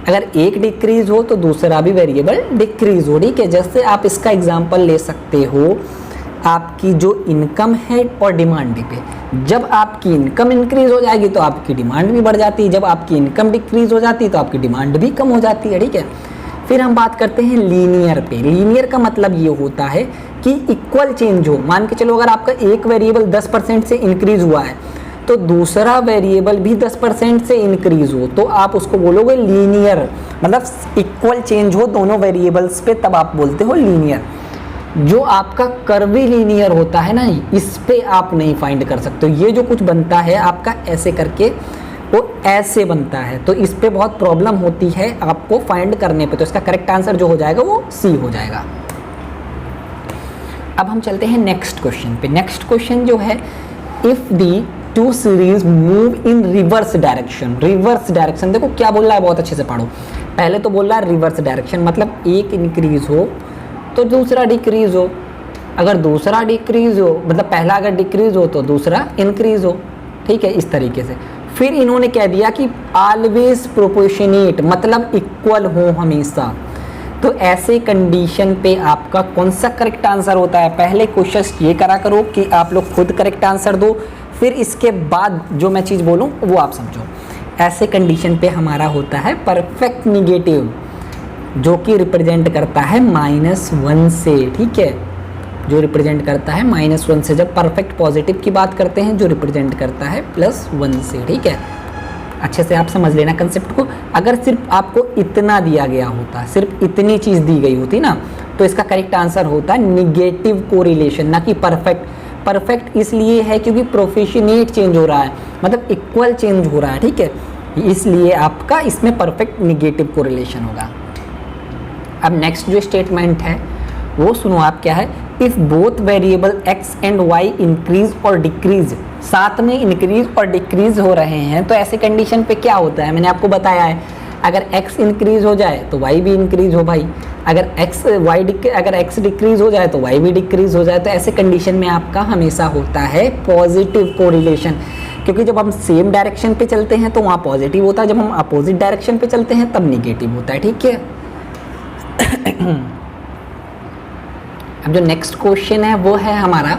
अगर एक डिक्रीज हो तो दूसरा भी वेरिएबल डिक्रीज हो, ठीक है। जैसे आप इसका एग्जांपल ले सकते हो आपकी जो इनकम है और डिमांड पे, जब आपकी इनकम इंक्रीज हो जाएगी तो आपकी डिमांड भी बढ़ जाती है, जब आपकी इनकम डिक्रीज हो जाती है तो आपकी डिमांड भी कम हो जाती है, ठीक है। फिर हम बात करते हैं लीनियर पे। लीनियर का मतलब ये होता है कि इक्वल चेंज हो। मान के चलो अगर आपका एक वेरिएबल 10% से इंक्रीज हुआ है तो दूसरा वेरिएबल भी 10% से इंक्रीज हो, तो आप उसको बोलोगे लीनियर, मतलब इक्वल चेंज हो दोनों वेरिएबल्स पे, तब आप बोलते हो लीनियर। जो आपका कर्वी लीनियर होता है ना, इस पे आप नहीं फाइंड कर सकते। ये जो कुछ बनता है आपका ऐसे करके, वो ऐसे बनता है, तो इस पे बहुत प्रॉब्लम होती है आपको फाइंड करने पे। तो इसका करेक्ट आंसर जो हो जाएगा वो सी हो जाएगा। अब हम चलते हैं नेक्स्ट क्वेश्चन पे। नेक्स्ट क्वेश्चन जो है, if the two series move in reverse direction. Reverse direction देखो क्या बोल रहा है, बहुत अच्छे से पढ़ो। पहले तो बोल रहा है रिवर्स डायरेक्शन, मतलब एक इंक्रीज हो तो दूसरा डिक्रीज हो, अगर दूसरा डिक्रीज हो मतलब पहला अगर डिक्रीज हो तो दूसरा इंक्रीज हो, ठीक है, इस तरीके से। फिर इन्होंने कह दिया कि ऑलवेज प्रोपोर्शनेट, मतलब इक्वल हो हमेशा। तो ऐसे कंडीशन पे आपका कौन सा करेक्ट आंसर होता है? पहले क्वेश्चन ये करा करो कि आप लोग खुद करेक्ट आंसर दो, फिर इसके बाद जो मैं चीज़ बोलूँ वो आप समझो। ऐसे कंडीशन पे हमारा होता है परफेक्ट निगेटिव, जो कि रिप्रेजेंट करता है -1 से, ठीक है, जो रिप्रेजेंट करता है -1 से। जब परफेक्ट पॉजिटिव की बात करते हैं जो रिप्रेजेंट करता है +1 से, ठीक है। अच्छे से आप समझ लेना कंसेप्ट को। अगर सिर्फ आपको इतना दिया गया होता, सिर्फ इतनी चीज़ दी गई होती ना, तो इसका करेक्ट आंसर होता निगेटिव कोरिलेशन, ना कि परफेक्ट। परफेक्ट इसलिए है क्योंकि प्रोपोर्शनेट चेंज हो रहा है, मतलब इक्वल चेंज हो रहा है, ठीक है, इसलिए आपका इसमें परफेक्ट निगेटिव कोरिलेशन होगा। अब नेक्स्ट जो स्टेटमेंट है वो सुनो आप, क्या है, if both variable x and y increase और डिक्रीज, साथ में इंक्रीज और डिक्रीज हो रहे हैं, तो ऐसे कंडीशन पे क्या होता है, मैंने आपको बताया है, अगर x इंक्रीज हो जाए तो y भी इंक्रीज हो भाई, अगर x डिक्रीज हो जाए तो y भी डिक्रीज हो जाए। तो ऐसे कंडीशन में आपका हमेशा होता है पॉजिटिव कोरिलेशन, क्योंकि जब हम सेम डायरेक्शन पे चलते हैं तो वहाँ पॉजिटिव होता है, जब हम अपोजिट डायरेक्शन पे चलते हैं तब निगेटिव होता है, ठीक है। अब जो नेक्स्ट क्वेश्चन है वो है हमारा,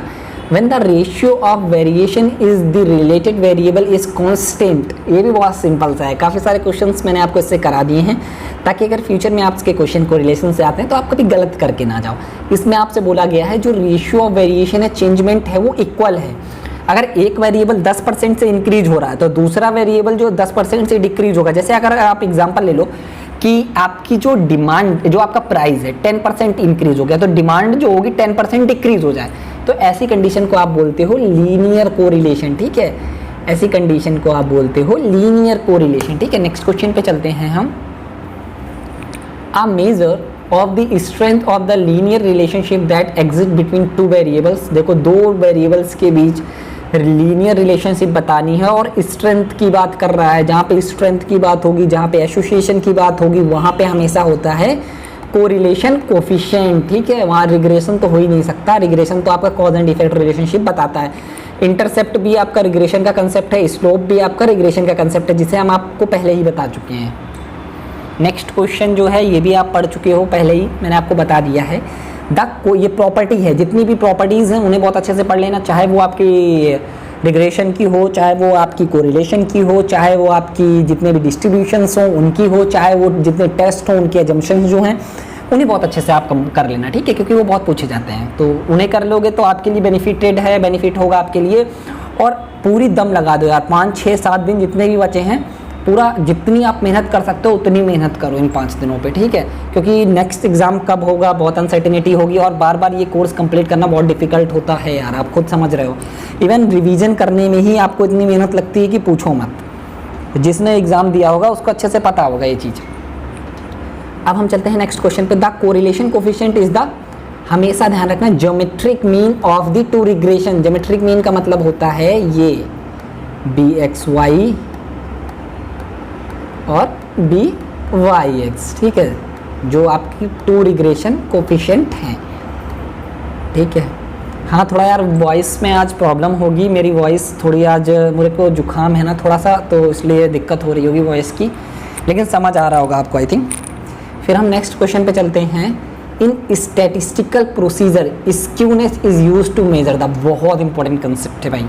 when the ratio of variation is the related variable is constant. ये भी बहुत सिंपल सा है, काफ़ी सारे क्वेश्चंस मैंने आपको इससे करा दिए हैं, ताकि अगर फ्यूचर में आपके क्वेश्चन को रिलेशन से आते हैं तो आप कभी गलत करके ना जाओ। इसमें आपसे बोला गया है जो रेशियो ऑफ वेरिएशन है, चेंजमेंट है, वो इक्वल है। अगर एक वेरिएबल 10% से इंक्रीज हो रहा है तो दूसरा वेरिएबल जो 10% से डिक्रीज होगा। जैसे अगर आप एग्जाम्पल ले लो कि आपकी जो डिमांड, जो आपका प्राइस है 10% इंक्रीज हो गया, तो डिमांड जो होगी 10% डिक्रीज हो जाए, तो ऐसी कंडीशन को आप बोलते हो लीनियर कोरिलेशन, ठीक है। ऐसी कंडीशन को आप बोलते हो लीनियर कोरिलेशन, ठीक है। नेक्स्ट क्वेश्चन पे चलते हैं हम। A measure of the strength of the linear relationship that exist between two variables. देखो दो वेरिएबल्स के बीच लीनियर रिलेशनशिप बतानी है और स्ट्रेंथ की बात कर रहा है। जहाँ पे स्ट्रेंथ की बात होगी, जहाँ पे एसोसिएशन की बात होगी, वहाँ पे हमेशा होता है कोरिलेशन कोफिशिएंट, ठीक है। वहाँ रिग्रेशन तो हो ही नहीं सकता, रिग्रेशन तो आपका कॉज एंड इफेक्ट रिलेशनशिप बताता है। इंटरसेप्ट भी आपका रिग्रेशन का कंसेप्ट है, स्लोप भी आपका रिग्रेशन का कंसेप्ट है, जिसे हम आपको पहले ही बता चुके हैं। नेक्स्ट क्वेश्चन जो है ये भी आप पढ़ चुके हो पहले ही, मैंने आपको बता दिया है। ये प्रॉपर्टी है, जितनी भी प्रॉपर्टीज़ हैं उन्हें बहुत अच्छे से पढ़ लेना, चाहे वो आपकी रिग्रेशन की हो, चाहे वो आपकी कोरिलेशन की हो, चाहे वो आपकी जितने भी डिस्ट्रीब्यूशंस हों उनकी हो, चाहे वो जितने टेस्ट हों उनके एजम्पशंस जो हैं उन्हें बहुत अच्छे से आप कर लेना, ठीक है, क्योंकि वो बहुत पूछे जाते हैं। तो उन्हें कर लोगे तो आपके लिए बेनिफिटेड है, बेनिफिट होगा आपके लिए। और पूरी दम लगा दो यार, 5, 6, 7 दिन जितने भी बचे हैं, पूरा जितनी आप मेहनत कर सकते हो उतनी मेहनत करो इन 5 दिनों पे, ठीक है। क्योंकि नेक्स्ट एग्जाम कब होगा बहुत अनसर्टेनिटी होगी, और बार बार ये कोर्स कंप्लीट करना बहुत डिफिकल्ट होता है यार, आप खुद समझ रहे हो। इवन रिवीजन करने में ही आपको इतनी मेहनत लगती है कि पूछो मत। तो जिसने एग्ज़ाम दिया होगा उसको अच्छे से पता होगा ये चीज़। अब हम चलते हैं नेक्स्ट क्वेश्चन पे। The correlation coefficient is the, हमेशा ध्यान रखना, geometric mean of the two regression. Geometric mean का मतलब होता है ये bxy और byx, ठीक है, जो आपकी टू रिग्रेशन कोफिशिएंट हैं, ठीक है। हाँ थोड़ा यार वॉइस में आज प्रॉब्लम होगी, मेरी वॉइस थोड़ी आज, मेरे को जुकाम है ना थोड़ा सा, तो इसलिए दिक्कत हो रही होगी वॉइस की, लेकिन समझ आ रहा होगा आपको आई थिंक। फिर हम नेक्स्ट क्वेश्चन पे चलते हैं। In statistical procedure skewness is use to measure the, बहुत इंपॉर्टेंट कंसेप्ट है भाई,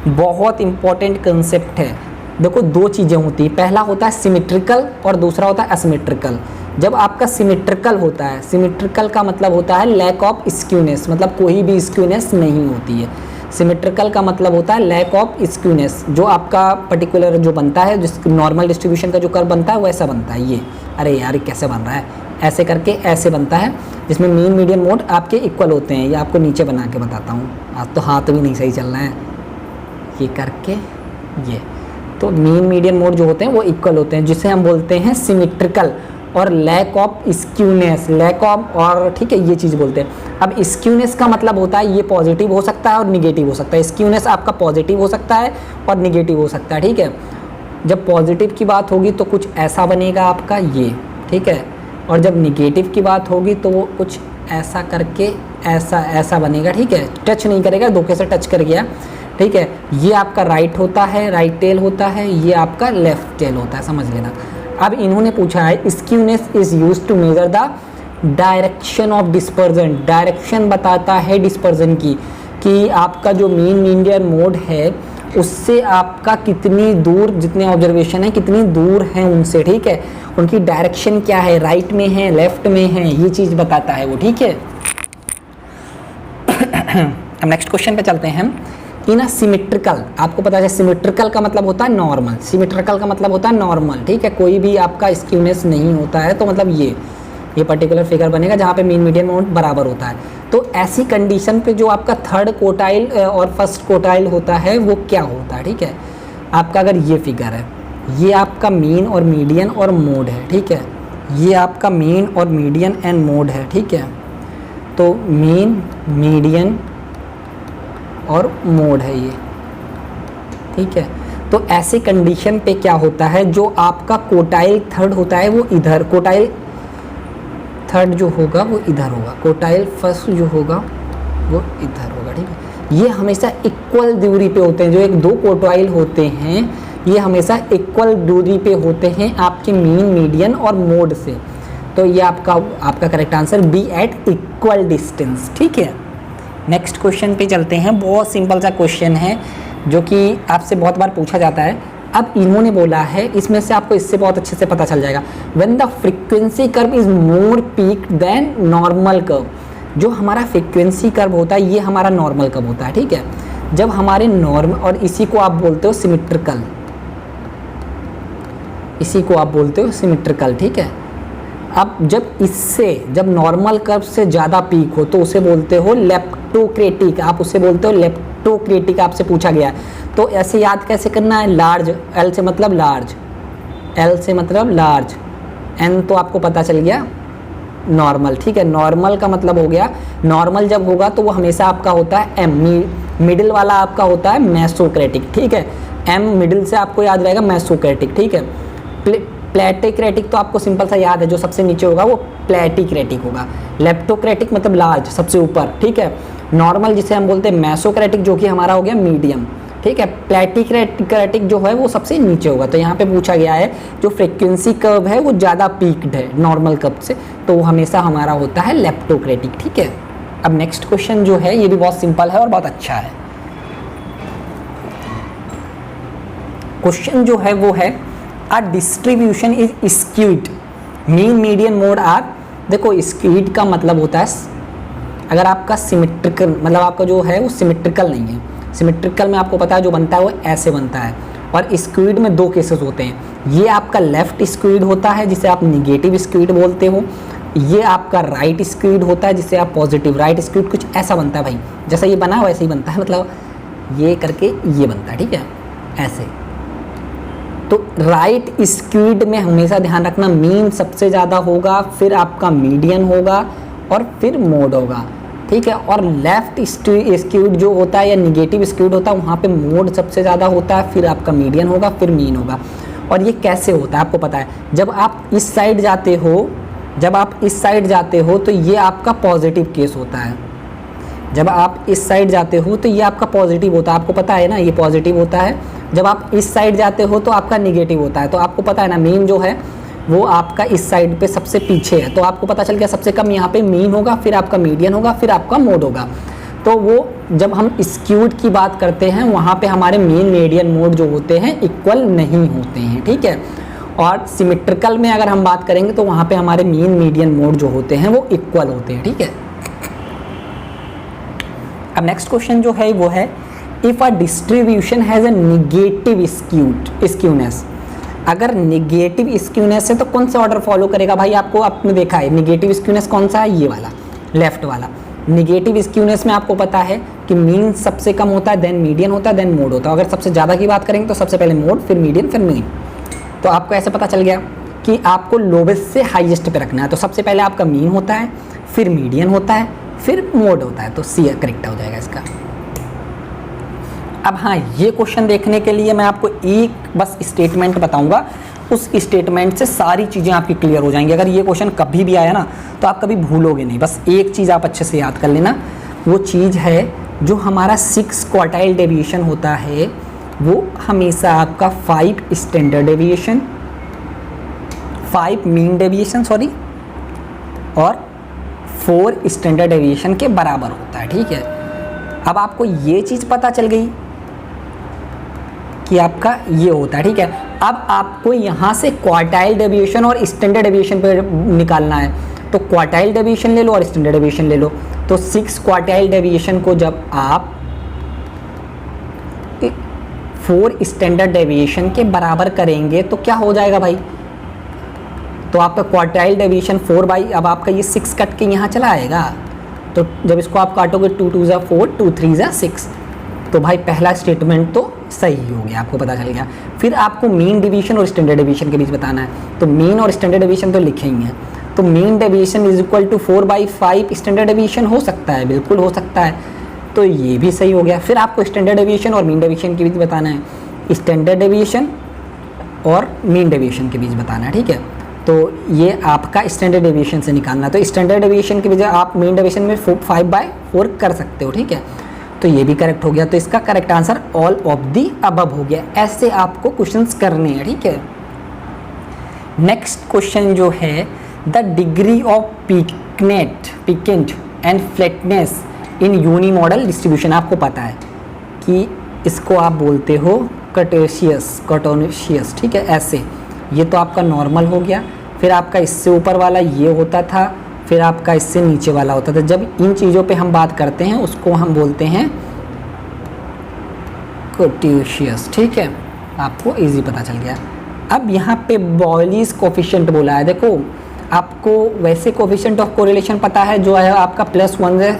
बहुत इंपॉर्टेंट कंसेप्ट है। देखो दो चीज़ें होती हैं, पहला होता है सिमेट्रिकल और दूसरा होता है असिमेट्रिकल। जब आपका सिमेट्रिकल होता है, सिमेट्रिकल का मतलब होता है लैक ऑफ स्क्यूनेस, मतलब कोई भी स्क्यूनेस नहीं होती है। सिमेट्रिकल का मतलब होता है लैक ऑफ स्क्यूनेस, जो आपका पर्टिकुलर जो बनता है, जिस नॉर्मल डिस्ट्रीब्यूशन का जो कर्व बनता है वैसा बनता है ये। अरे यार कैसे बन रहा है, ऐसे करके ऐसे बनता है, जिसमें मीन मीडियन मोड आपके इक्वल होते हैं। ये आपको नीचे बना के बताता हूँ, आज तो हाथ भी नहीं सही चल रहा है, ये करके ये, तो मीन मीडियन मोड जो होते हैं वो इक्वल होते हैं, जिसे हम बोलते हैं सिमेट्रिकल, और lack of skewness, lack of, और ठीक है ये चीज़ बोलते हैं। अब स्क्यूनेस का मतलब होता है ये पॉजिटिव हो सकता है और निगेटिव हो सकता है। स्क्यूनेस आपका पॉजिटिव हो सकता है और निगेटिव हो सकता है, ठीक है। जब पॉजिटिव की बात होगी तो कुछ ऐसा बनेगा आपका ये, ठीक है, और जब निगेटिव की बात होगी तो वो कुछ ऐसा करके ऐसा ऐसा बनेगा, ठीक है, टच नहीं करेगा, धोखे से टच कर गया, ठीक है। ये आपका राइट होता है, राइट टेल होता है, ये आपका लेफ्ट टेल होता है, समझ लेना। अब इन्होंने पूछा है skewness is used to measure the direction of dispersion, direction बताता है डिस्पर्जन की, कि आपका जो मीन मीडियन मोड है उससे आपका कितनी दूर, जितने ऑब्जर्वेशन है कितनी दूर हैं उनसे, ठीक है, उनकी डायरेक्शन क्या है, राइट में है लेफ्ट में है, ये चीज़ बताता है वो, ठीक है। अब नेक्स्ट क्वेश्चन पे चलते हैं। इन अ सिमेट्रिकल, आपको पता है सिमेट्रिकल का मतलब होता है नॉर्मल, सिमेट्रिकल का मतलब होता है नॉर्मल, ठीक है, कोई भी आपका स्क्यूनेस नहीं होता है, तो मतलब ये पर्टिकुलर फिगर बनेगा जहाँ पे मीन मीडियन मोड बराबर होता है। तो ऐसी कंडीशन पे जो आपका थर्ड कोटाइल और फर्स्ट कोटाइल होता है वो क्या होता है, ठीक है। आपका अगर ये फिगर है, ये आपका मीन और मीडियन और मोड है, ठीक है, ये आपका मीन और मीडियन एंड मोड है, ठीक है। तो मीन मीडियन और मोड है ये, ठीक है। तो ऐसे कंडीशन पे क्या होता है, जो आपका कोटाइल थर्ड होता है वो इधर, कोटाइल थर्ड जो होगा वो इधर होगा, कोटाइल फर्स्ट जो होगा वो इधर होगा, ठीक है। ये हमेशा इक्वल दूरी पे होते हैं, जो एक दो कोटाइल होते हैं ये हमेशा इक्वल दूरी पे होते हैं आपके मीन मीडियन और मोड से। तो ये आपका correct answer B, at equal distance, ठीक है। नेक्स्ट क्वेश्चन पे चलते हैं। बहुत सिंपल सा क्वेश्चन है जो कि आपसे बहुत बार पूछा जाता है। अब इन्होंने बोला है, इसमें से आपको इससे बहुत अच्छे से पता चल जाएगा, when the frequency curve is more peak than normal curve, जो हमारा फ्रीक्वेंसी कर्व होता है ये हमारा नॉर्मल कर्व होता है, ठीक है। जब हमारे नॉर्मल, और इसी को आप बोलते हो सिमेट्रिकल, इसी को आप बोलते हो सिमेट्रिकल, ठीक है। अब जब नॉर्मल कर्व से ज़्यादा पीक हो तो उसे बोलते हो लेप्टोक्रेटिक, आप उसे बोलते हो लेप्टोक्रेटिक, आपसे पूछा गया है। तो ऐसे याद कैसे करना है, लार्ज, एल से मतलब लार्ज, एल से मतलब लार्ज, एन तो आपको पता चल गया नॉर्मल, ठीक है। नॉर्मल का मतलब हो गया, नॉर्मल जब होगा तो वो हमेशा आपका होता है एम, मिडिल वाला आपका होता है मेसोक्रेटिक, ठीक है। एम मिडिल से आपको याद रहेगा मेसोक्रेटिक, ठीक है। प्लेटिक्रेटिक तो आपको सिंपल सा याद है, जो सबसे नीचे होगा वो प्लेटिक्रेटिक होगा। लेप्टोक्रेटिक मतलब लार्ज, सबसे ऊपर, ठीक है। नॉर्मल जिसे हम बोलते हैं मेसोक्रेटिक, जो कि हमारा हो गया मीडियम, ठीक है। प्लेटिक्रेटिक जो है वो सबसे नीचे होगा। तो यहाँ पे पूछा गया है जो फ्रीक्वेंसी कर्व है वो ज़्यादा पीक्ड है नॉर्मल कर्व से, तो वो हमेशा हमारा होता है लेप्टोक्रेटिक, ठीक है। अब नेक्स्ट क्वेश्चन जो है ये भी बहुत सिंपल है और बहुत अच्छा है। क्वेश्चन जो है वो है, a distribution is skewed, mean median mode are, देखो स्क्यूड का मतलब होता है अगर आपका सिमेट्रिकल, मतलब आपका जो है वो सिमेट्रिकल नहीं है। सिमेट्रिकल में आपको पता है जो बनता है वो ऐसे बनता है, और स्क्यूड में दो केसेस होते हैं। ये आपका लेफ्ट स्क्यूड होता है जिसे आप निगेटिव स्क्यूड बोलते हो, ये आपका राइट स्क्यूड होता है जिसे आप पॉजिटिव राइट स्क्यूड, कुछ ऐसा बनता है भाई, जैसा ये बना वैसे ही बनता है, मतलब ये करके ये बनता है, ठीक है, ऐसे, तो राइट स्क्यूड में हमेशा ध्यान रखना मीन सबसे ज़्यादा होगा, फिर आपका मीडियन होगा और फिर मोड होगा, ठीक है। और लेफ्ट स्क्यूड जो होता है या निगेटिव स्क्यूड होता है वहाँ पे मोड सबसे ज़्यादा होता है, फिर आपका मीडियन होगा, फिर मीन होगा। और ये कैसे होता है आपको पता है, जब आप इस साइड जाते हो तो ये आपका पॉजिटिव केस होता है। जब आप इस साइड जाते हो तो ये आपका पॉजिटिव होता है, आपको पता है ना, ये पॉजिटिव होता है। जब आप इस साइड जाते हो तो आपका निगेटिव होता है। तो आपको पता है ना, मीन जो है वो आपका इस साइड पे सबसे पीछे है, तो आपको पता चल गया सबसे कम यहाँ पे मीन होगा, फिर आपका मीडियन होगा, फिर आपका मोड होगा। तो वो जब हम स्क्यूड की बात करते हैं वहाँ पे हमारे मीन मीडियन मोड जो होते हैं इक्वल नहीं होते हैं, ठीक है। और सिमेट्रिकल में अगर हम बात करेंगे तो वहाँ पे हमारे मीन मीडियन मोड जो होते हैं वो इक्वल होते हैं, ठीक है। अब नेक्स्ट क्वेश्चन जो है वो है, if a distribution has a negative skewness, अगर निगेटिव स्क्यूनेस है तो कौन सा ऑर्डर फॉलो करेगा भाई? आपको आपने देखा है निगेटिव स्क्यूनेस कौन सा है, ये वाला लेफ्ट वाला। निगेटिव स्क्यूनेस में आपको पता है कि मीन सबसे कम होता है, देन मीडियन होता है, देन मोड होता है। अगर सबसे ज़्यादा की बात करेंगे तो सबसे पहले मोड, फिर मीडियन, फिर मीन। तो आपको ऐसे पता चल गया कि आपको लोवेस्ट से हाईएस्ट पे रखना है। तो सबसे पहले आपका मीन होता है, फिर मीडियन होता है, फिर मोड होता है। तो सी करेक्ट हो जाएगा इसका। अब हाँ, ये क्वेश्चन देखने के लिए मैं आपको एक बस स्टेटमेंट बताऊंगा, उस स्टेटमेंट से सारी चीज़ें आपकी क्लियर हो जाएंगी। अगर ये क्वेश्चन कभी भी आया ना तो आप कभी भूलोगे नहीं। बस एक चीज़ आप अच्छे से याद कर लेना, वो चीज़ है जो हमारा 6 क्वार्टाइल डेविएशन होता है वो हमेशा आपका 5 स्टैंडर्ड डेविएशन, 5 मीन डेविएशन और 4 स्टैंडर्ड डेविएशन के बराबर होता है, ठीक है। अब आपको ये चीज़ पता चल गई कि आपका ये होता है, ठीक है। अब आपको यहाँ से क्वार्टाइल डेविएशन और स्टैंडर्ड डेविएशन पे निकालना है, तो क्वार्टाइल डेविएशन ले लो और स्टैंडर्ड डेविएशन ले लो। तो 6 क्वार्टाइल डेविएशन को जब आप 4 स्टैंडर्ड डेविएशन के बराबर करेंगे तो क्या हो जाएगा भाई? तो आपका क्वार्टाइल डेविएशन 4/, अब आपका ये 6 कट के यहाँ चला आएगा। तो जब इसको आप काटोगे 2 2 ज़ा 4, 2 3 ज़ा 6, तो भाई पहला स्टेटमेंट तो सही हो गया, आपको पता चल गया। फिर आपको मीन डेविएशन और स्टैंडर्ड डेविएशन के बीच बताना है। तो मीन और स्टैंडर्ड डेविएशन तो लिखे ही हैं, तो mean deviation is equal to 4/5 standard deviation हो सकता है, बिल्कुल हो सकता है। तो ये भी सही हो गया। फिर आपको स्टैंडर्ड डेविएशन और मीन डेविएशन के बीच बताना है, स्टैंडर्ड डेविएशन और मीन डेविएशन के बीच बताना है, ठीक है। तो ये आपका स्टैंडर्ड डेविएशन से निकालना है। तो स्टैंडर्ड डेविएशन के बजाय आप मीन डेविएशन में 5/4 कर सकते हो, ठीक है। तो ये भी करेक्ट हो गया। तो इसका correct answer all of the above हो गया। ऐसे आपको क्वेश्चंस करने हैं, ठीक है। नेक्स्ट क्वेश्चन जो है, the degree of peakedness and flatness in unimodal distribution. आपको पता है कि इसको आप बोलते हो कर्टेशियस, ठीक है, ऐसे। ये तो आपका नॉर्मल हो गया। फिर आपका इससे ऊपर वाला ये होता था, फिर आपका इससे नीचे वाला होता था। जब इन चीज़ों पे हम बात करते हैं उसको हम बोलते हैं कर्टेशियस, ठीक है। आपको इजी पता चल गया। अब यहाँ पे बॉयलीज कोफिशिएंट बोला है। देखो, आपको वैसे कोफिशिएंट ऑफ कोरिलेशन पता है जो है आपका +1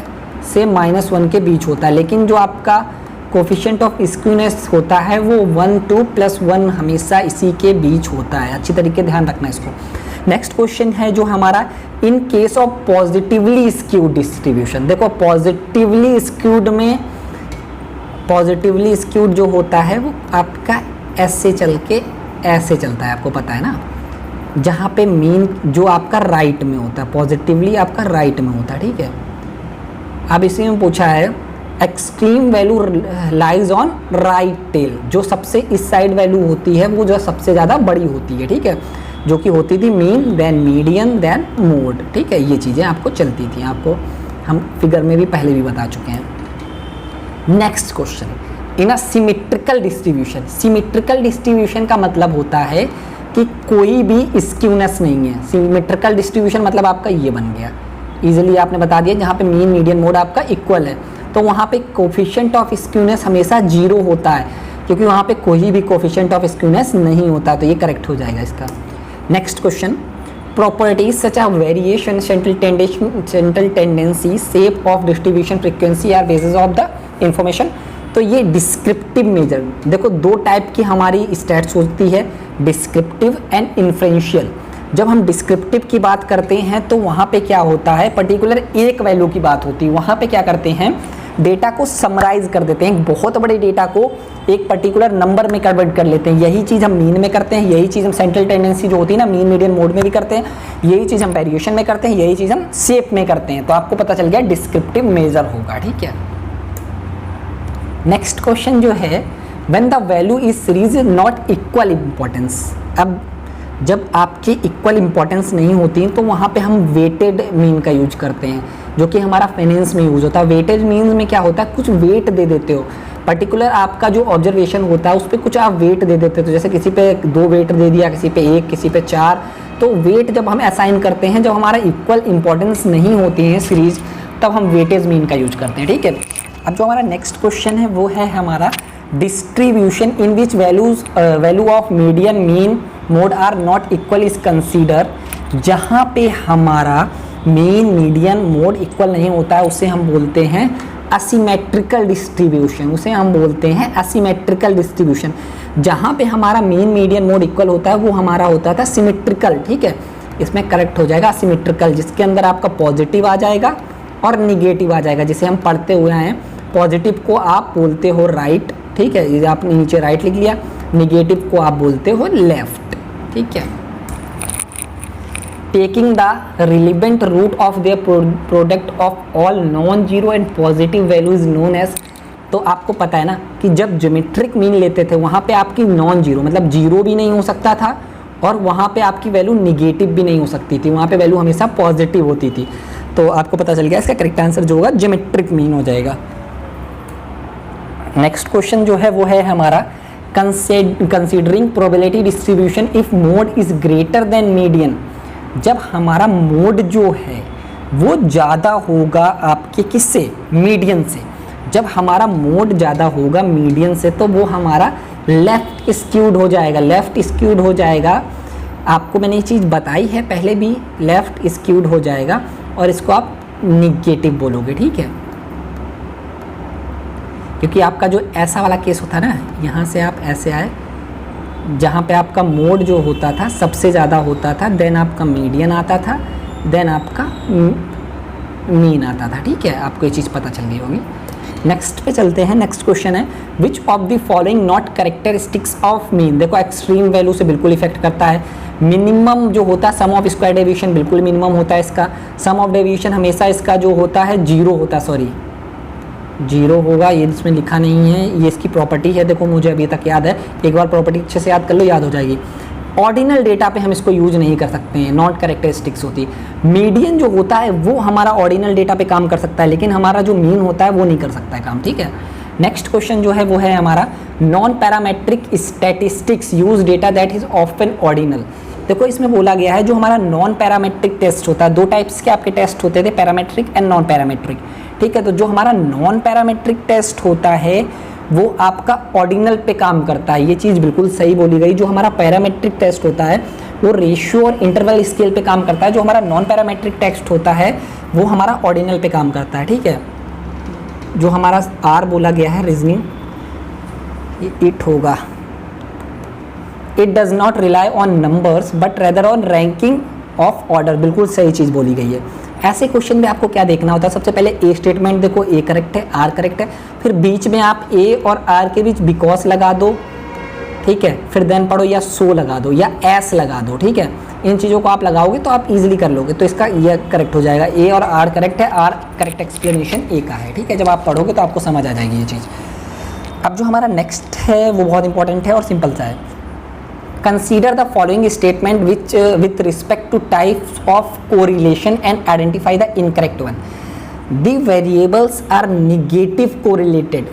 से -1 के बीच होता है, लेकिन जो आपका कोफिशिएंट ऑफ स्क्यूनेस होता है वो 1 2 +1 हमेशा इसी के बीच होता है। अच्छी तरीके ध्यान रखना इसको। नेक्स्ट क्वेश्चन है जो हमारा, in case of positively skewed distribution. देखो, पॉजिटिवली स्क्यूड जो होता है वो आपका ऐसे चल के ऐसे चलता है, आपको पता है ना, जहाँ पे मीन जो आपका राइट में होता है, पॉजिटिवली आपका राइट में होता है, ठीक है। अब इसी में पूछा है, extreme value lies on right tail. जो सबसे इस साइड वैल्यू होती है वो जो सबसे ज़्यादा बड़ी होती है, ठीक है, जो कि होती थी mean, then median, then mode, ठीक है। ये चीज़ें आपको चलती थी, आपको हम फिगर में भी पहले भी बता चुके हैं। Next question, in a symmetrical distribution. Symmetrical distribution का मतलब होता है कि कोई भी स्क्यूनेस नहीं है। सिमेट्रिकल डिस्ट्रीब्यूशन मतलब आपका ये बन गया, इजीली आपने बता दिया, जहाँ पे मीन मीडियन मोड आपका इक्वल है, तो वहाँ पे कोफिशिएंट ऑफ स्क्यूनेस हमेशा 0 होता है, क्योंकि वहाँ पे कोई भी कोफिशिएंट ऑफ स्क्यूनेस नहीं होता। तो ये करेक्ट हो जाएगा इसका। Next question, properties such a variation, central tendency, shape of distribution, frequency are basis of the information. तो ये डिस्क्रिप्टिव मेजर, देखो दो टाइप की हमारी स्टैट्स होती है, डिस्क्रिप्टिव एंड इन्फ्रेंशियल। जब हम डिस्क्रिप्टिव की बात करते हैं तो वहाँ पे क्या होता है, पर्टिकुलर एक वैल्यू की बात होती है। वहाँ पे क्या करते हैं, डेटा को समराइज कर देते हैं, एक बहुत बड़े डेटा को एक पर्टिकुलर नंबर में कन्वर्ट कर लेते हैं। यही चीज़ हम मीन में करते हैं, यही चीज़ हम सेंट्रल टेंडेंसी जो होती है ना, मीन मीडियन मोड में भी करते हैं, यही चीज़ हम वेरिएशन में करते हैं, यही चीज़ हम शेप में करते हैं। तो आपको पता चल गया डिस्क्रिप्टिव मेजर होगा, ठीक है। नेक्स्ट क्वेश्चन जो है, when the value is series not equal importance. अब जब आपकी इक्वल इम्पोर्टेंस नहीं होती तो वहाँ पे हम वेटेड मीन का यूज करते हैं, जो कि हमारा फाइनेंस में यूज होता है। वेटेड मीन में क्या होता है, कुछ वेट दे देते हो, पर्टिकुलर आपका जो ऑब्जर्वेशन होता है उस पर कुछ आप वेट दे देते हो। तो जैसे किसी पे 2 वेट दे दिया, किसी पे 1, किसी पे 4। तो वेट जब हम असाइन करते हैं, जब हमारा इक्वल इंपॉर्टेंस नहीं होती है सीरीज, तब हम वेटेज मीन का यूज करते हैं, ठीक है। अब जो हमारा नेक्स्ट क्वेश्चन है वो है हमारा distribution in which value of median mean mode are not equal is consider. जहाँ पे हमारा मीन मीडियन मोड इक्वल नहीं होता है उसे हम बोलते हैं असिमेट्रिकल डिस्ट्रीब्यूशन, उसे हम बोलते हैं असिमेट्रिकल डिस्ट्रीब्यूशन। जहाँ पे हमारा मीन मीडियन मोड इक्वल होता है वो हमारा होता था सिमेट्रिकल, ठीक है। इसमें करेक्ट हो जाएगा असिमेट्रिकल, जिसके अंदर आपका पॉजिटिव आ जाएगा और निगेटिव आ जाएगा। जिसे हम पढ़ते हुए हैं, पॉजिटिव को आप बोलते हो राइट, ठीक है, ये आपने नीचे राइट लिख लिया, निगेटिव को आप बोलते हो लेफ्ट, ठीक है। Taking the relevant root of their product of all non zero and positive value is known as. तो आपको पता है ना कि जब ज्योमेट्रिक मीन लेते थे वहाँ पे आपकी नॉन जीरो मतलब जीरो भी नहीं हो सकता था, और वहाँ पे आपकी वैल्यू निगेटिव भी नहीं हो सकती थी, वहाँ पे वैल्यू हमेशा पॉजिटिव होती थी। तो आपको पता चल गया इसका करेक्ट आंसर जो होगा ज्योमेट्रिक मीन हो जाएगा। नेक्स्ट क्वेश्चन जो है वो है हमारा considering probability distribution if mode is greater than median. जब हमारा मोड जो है वो ज़्यादा होगा आपके किससे, मीडियन से। जब हमारा मोड ज़्यादा होगा मीडियन से तो वो हमारा लेफ्ट स्क्यूड हो जाएगा, लेफ्ट स्क्यूड हो जाएगा। आपको मैंने ये चीज़ बताई है पहले भी, लेफ्ट स्क्यूड हो जाएगा और इसको आप निगेटिव बोलोगे, ठीक है। क्योंकि आपका जो ऐसा वाला केस होता है ना, यहाँ से आप ऐसे आए, जहाँ पे आपका मोड जो होता था सबसे ज़्यादा होता था, देन आपका मीडियन आता था, देन आपका मीन आता था, ठीक है। आपको ये चीज़ पता चल गई होगी। नेक्स्ट पे चलते हैं। नेक्स्ट क्वेश्चन है which of the following not characteristics of mean. देखो एक्सट्रीम वैल्यू से बिल्कुल इफेक्ट करता है। मिनिमम जो होता है सम ऑफ स्क्वायर डेविएशन बिल्कुल मिनिमम होता है इसका। सम ऑफ डेविएशन हमेशा इसका जो होता है जीरो होता है, सॉरी जीरो होगा, ये इसमें लिखा नहीं है, ये इसकी प्रॉपर्टी है। देखो मुझे अभी तक याद है, एक बार प्रॉपर्टी अच्छे से याद कर लो, याद हो जाएगी। ऑर्डिनल डेटा पे हम इसको यूज नहीं कर सकते हैं, नॉट कैरेक्टरिस्टिक्स होती। मीडियन जो होता है वो हमारा ऑर्डिनल डेटा पे काम कर सकता है, लेकिन हमारा जो मीन होता है वो नहीं कर सकता है काम, ठीक है। नेक्स्ट क्वेश्चन जो है वो है हमारा non parametric statistics use data that is often ordinal. देखो इसमें बोला गया है जो हमारा नॉन पैरामेट्रिक टेस्ट होता है, 2 टाइप्स के आपके टेस्ट होते थे, पैरामेट्रिक एंड नॉन पैरामेट्रिक, ठीक है। तो जो हमारा नॉन पैरामेट्रिक टेस्ट होता है वो आपका ऑर्डिनल पे काम करता है, ये चीज़ बिल्कुल सही बोली गई। जो हमारा पैरामेट्रिक टेस्ट होता है वो रेशियो और इंटरवल स्केल पे काम करता है, जो हमारा नॉन पैरामेट्रिक टेस्ट होता है वो हमारा ऑर्डिनल पे काम करता है, ठीक है। जो हमारा आर बोला गया है रीजनिंग, इट होगा, it does not rely on numbers but rather on ranking of order, बिल्कुल सही चीज़ बोली गई है। ऐसे क्वेश्चन में आपको क्या देखना होता है, सबसे पहले ए स्टेटमेंट देखो, ए करेक्ट है, आर करेक्ट है, फिर बीच में आप ए और आर के बीच बिकॉज लगा दो, ठीक है, फिर देन पढ़ो या सो लगा दो या एस लगा दो, ठीक है। इन चीज़ों को आप लगाओगे तो आप इजीली कर लोगे, तो इसका ये करेक्ट हो जाएगा। ए और आर करेक्ट है, आर करेक्ट एक्सप्लेनेशन ए का है, ठीक है। जब आप पढ़ोगे तो आपको समझ आ जाएगी ये चीज़। अब जो हमारा नेक्स्ट है वो बहुत इंपॉर्टेंट है और सिंपल सा है। Consider the following statement which with respect to types of correlation and identify the incorrect one. The variables are negative correlated,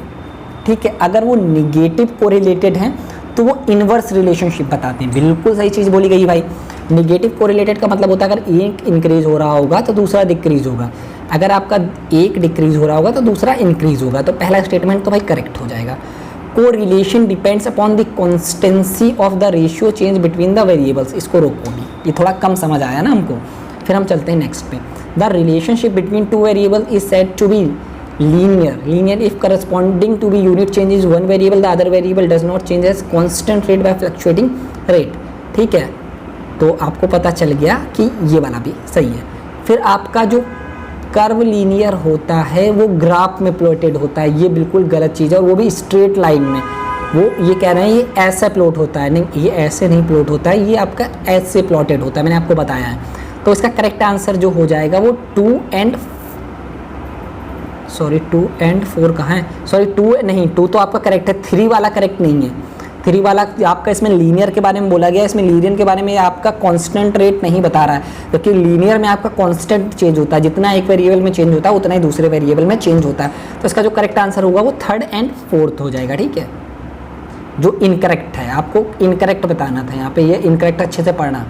ठीक है। अगर वो negative correlated हैं तो वो इनवर्स रिलेशनशिप बताते हैं, बिल्कुल सही चीज़ बोली गई भाई। नेगेटिव कोरिलेटेड का मतलब होता है अगर एक इंक्रीज हो रहा होगा तो दूसरा डिक्रीज होगा, अगर आपका एक डिक्रीज हो रहा होगा तो दूसरा इंक्रीज होगा। तो पहला स्टेटमेंट तो भाई करेक्ट हो जाएगा। Correlation depends upon the constituency of the ratio change between the variables. इसको रोको भी, ये थोड़ा कम समझ आया ना हमको। फिर हम चलते हैं नेक्स्ट पे। The relationship between 2 variable is said to be linear if corresponding to be unit changes one variable the other variable does not change as constant rate by fluctuating rate. ठीक है, तो आपको पता चल गया कि ये वाला भी सही है। फिर आपका जो कर्व लीनियर होता है वो ग्राफ में प्लॉटेड होता है, ये बिल्कुल गलत चीज़ है, और वो भी स्ट्रेट लाइन में। वो ये कह रहे हैं ये ऐसा प्लॉट होता है, नहीं ये ऐसे नहीं प्लॉट होता है, ये आपका ऐसे प्लॉटेड होता है, मैंने आपको बताया है। तो इसका करेक्ट आंसर जो हो जाएगा वो 2 and 4 कहाँ है, सॉरी 2 नहीं, 2 तो आपका करेक्ट है, 3 वाला करेक्ट नहीं है। 3 वाला आपका इसमें लीनियर के बारे में बोला गया है, इसमें लीनियर के बारे में आपका कांस्टेंट रेट नहीं बता रहा है, क्योंकि लीनियर में आपका कांस्टेंट चेंज होता है, जितना एक वेरिएबल में चेंज होता है उतना ही दूसरे वेरिएबल में चेंज होता है। तो इसका जो करेक्ट आंसर होगा वो 3rd and 4th हो जाएगा। ठीक है, जो इनकरेक्ट है आपको इनकरेक्ट बताना था, यहाँ पे ये इनकरेक्ट अच्छे से पढ़ना।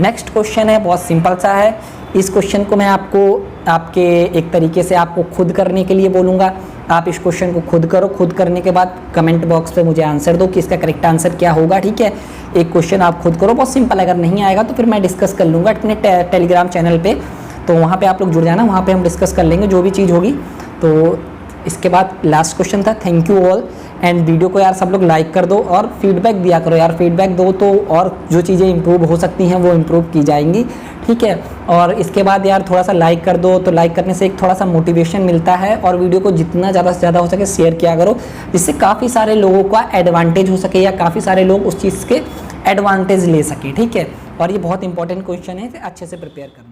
नेक्स्ट क्वेश्चन है, बहुत सिंपल सा है। इस क्वेश्चन को मैं आपको आपके एक तरीके से आपको खुद करने के लिए बोलूँगा। आप इस क्वेश्चन को खुद करो, खुद करने के बाद कमेंट बॉक्स पे मुझे आंसर दो कि इसका करेक्ट आंसर क्या होगा। ठीक है, एक क्वेश्चन आप खुद करो, बहुत सिंपल। अगर नहीं आएगा तो फिर मैं डिस्कस कर लूँगा अपने टेलीग्राम चैनल पे, तो वहाँ पे आप लोग जुड़ जाना, वहाँ पे हम डिस्कस कर लेंगे जो भी चीज़ होगी। तो इसके बाद लास्ट क्वेश्चन था। Thank you all, and video को यार सब लोग लाइक कर दो और फीडबैक दिया करो यार, फीडबैक दो तो और जो चीज़ें इंप्रूव हो सकती हैं वो इंप्रूव की जाएंगी। ठीक है, और इसके बाद यार थोड़ा सा लाइक कर दो, तो लाइक करने से एक थोड़ा सा मोटिवेशन मिलता है, और वीडियो को जितना ज़्यादा से ज़्यादा हो सके शेयर किया करो, जिससे काफ़ी सारे लोगों का एडवांटेज हो सके या काफ़ी सारे लोग उस चीज़ के एडवांटेज ले सके। ठीक है, और ये बहुत इंपॉर्टेंट क्वेश्चन है, अच्छे से प्रिपेयर करना।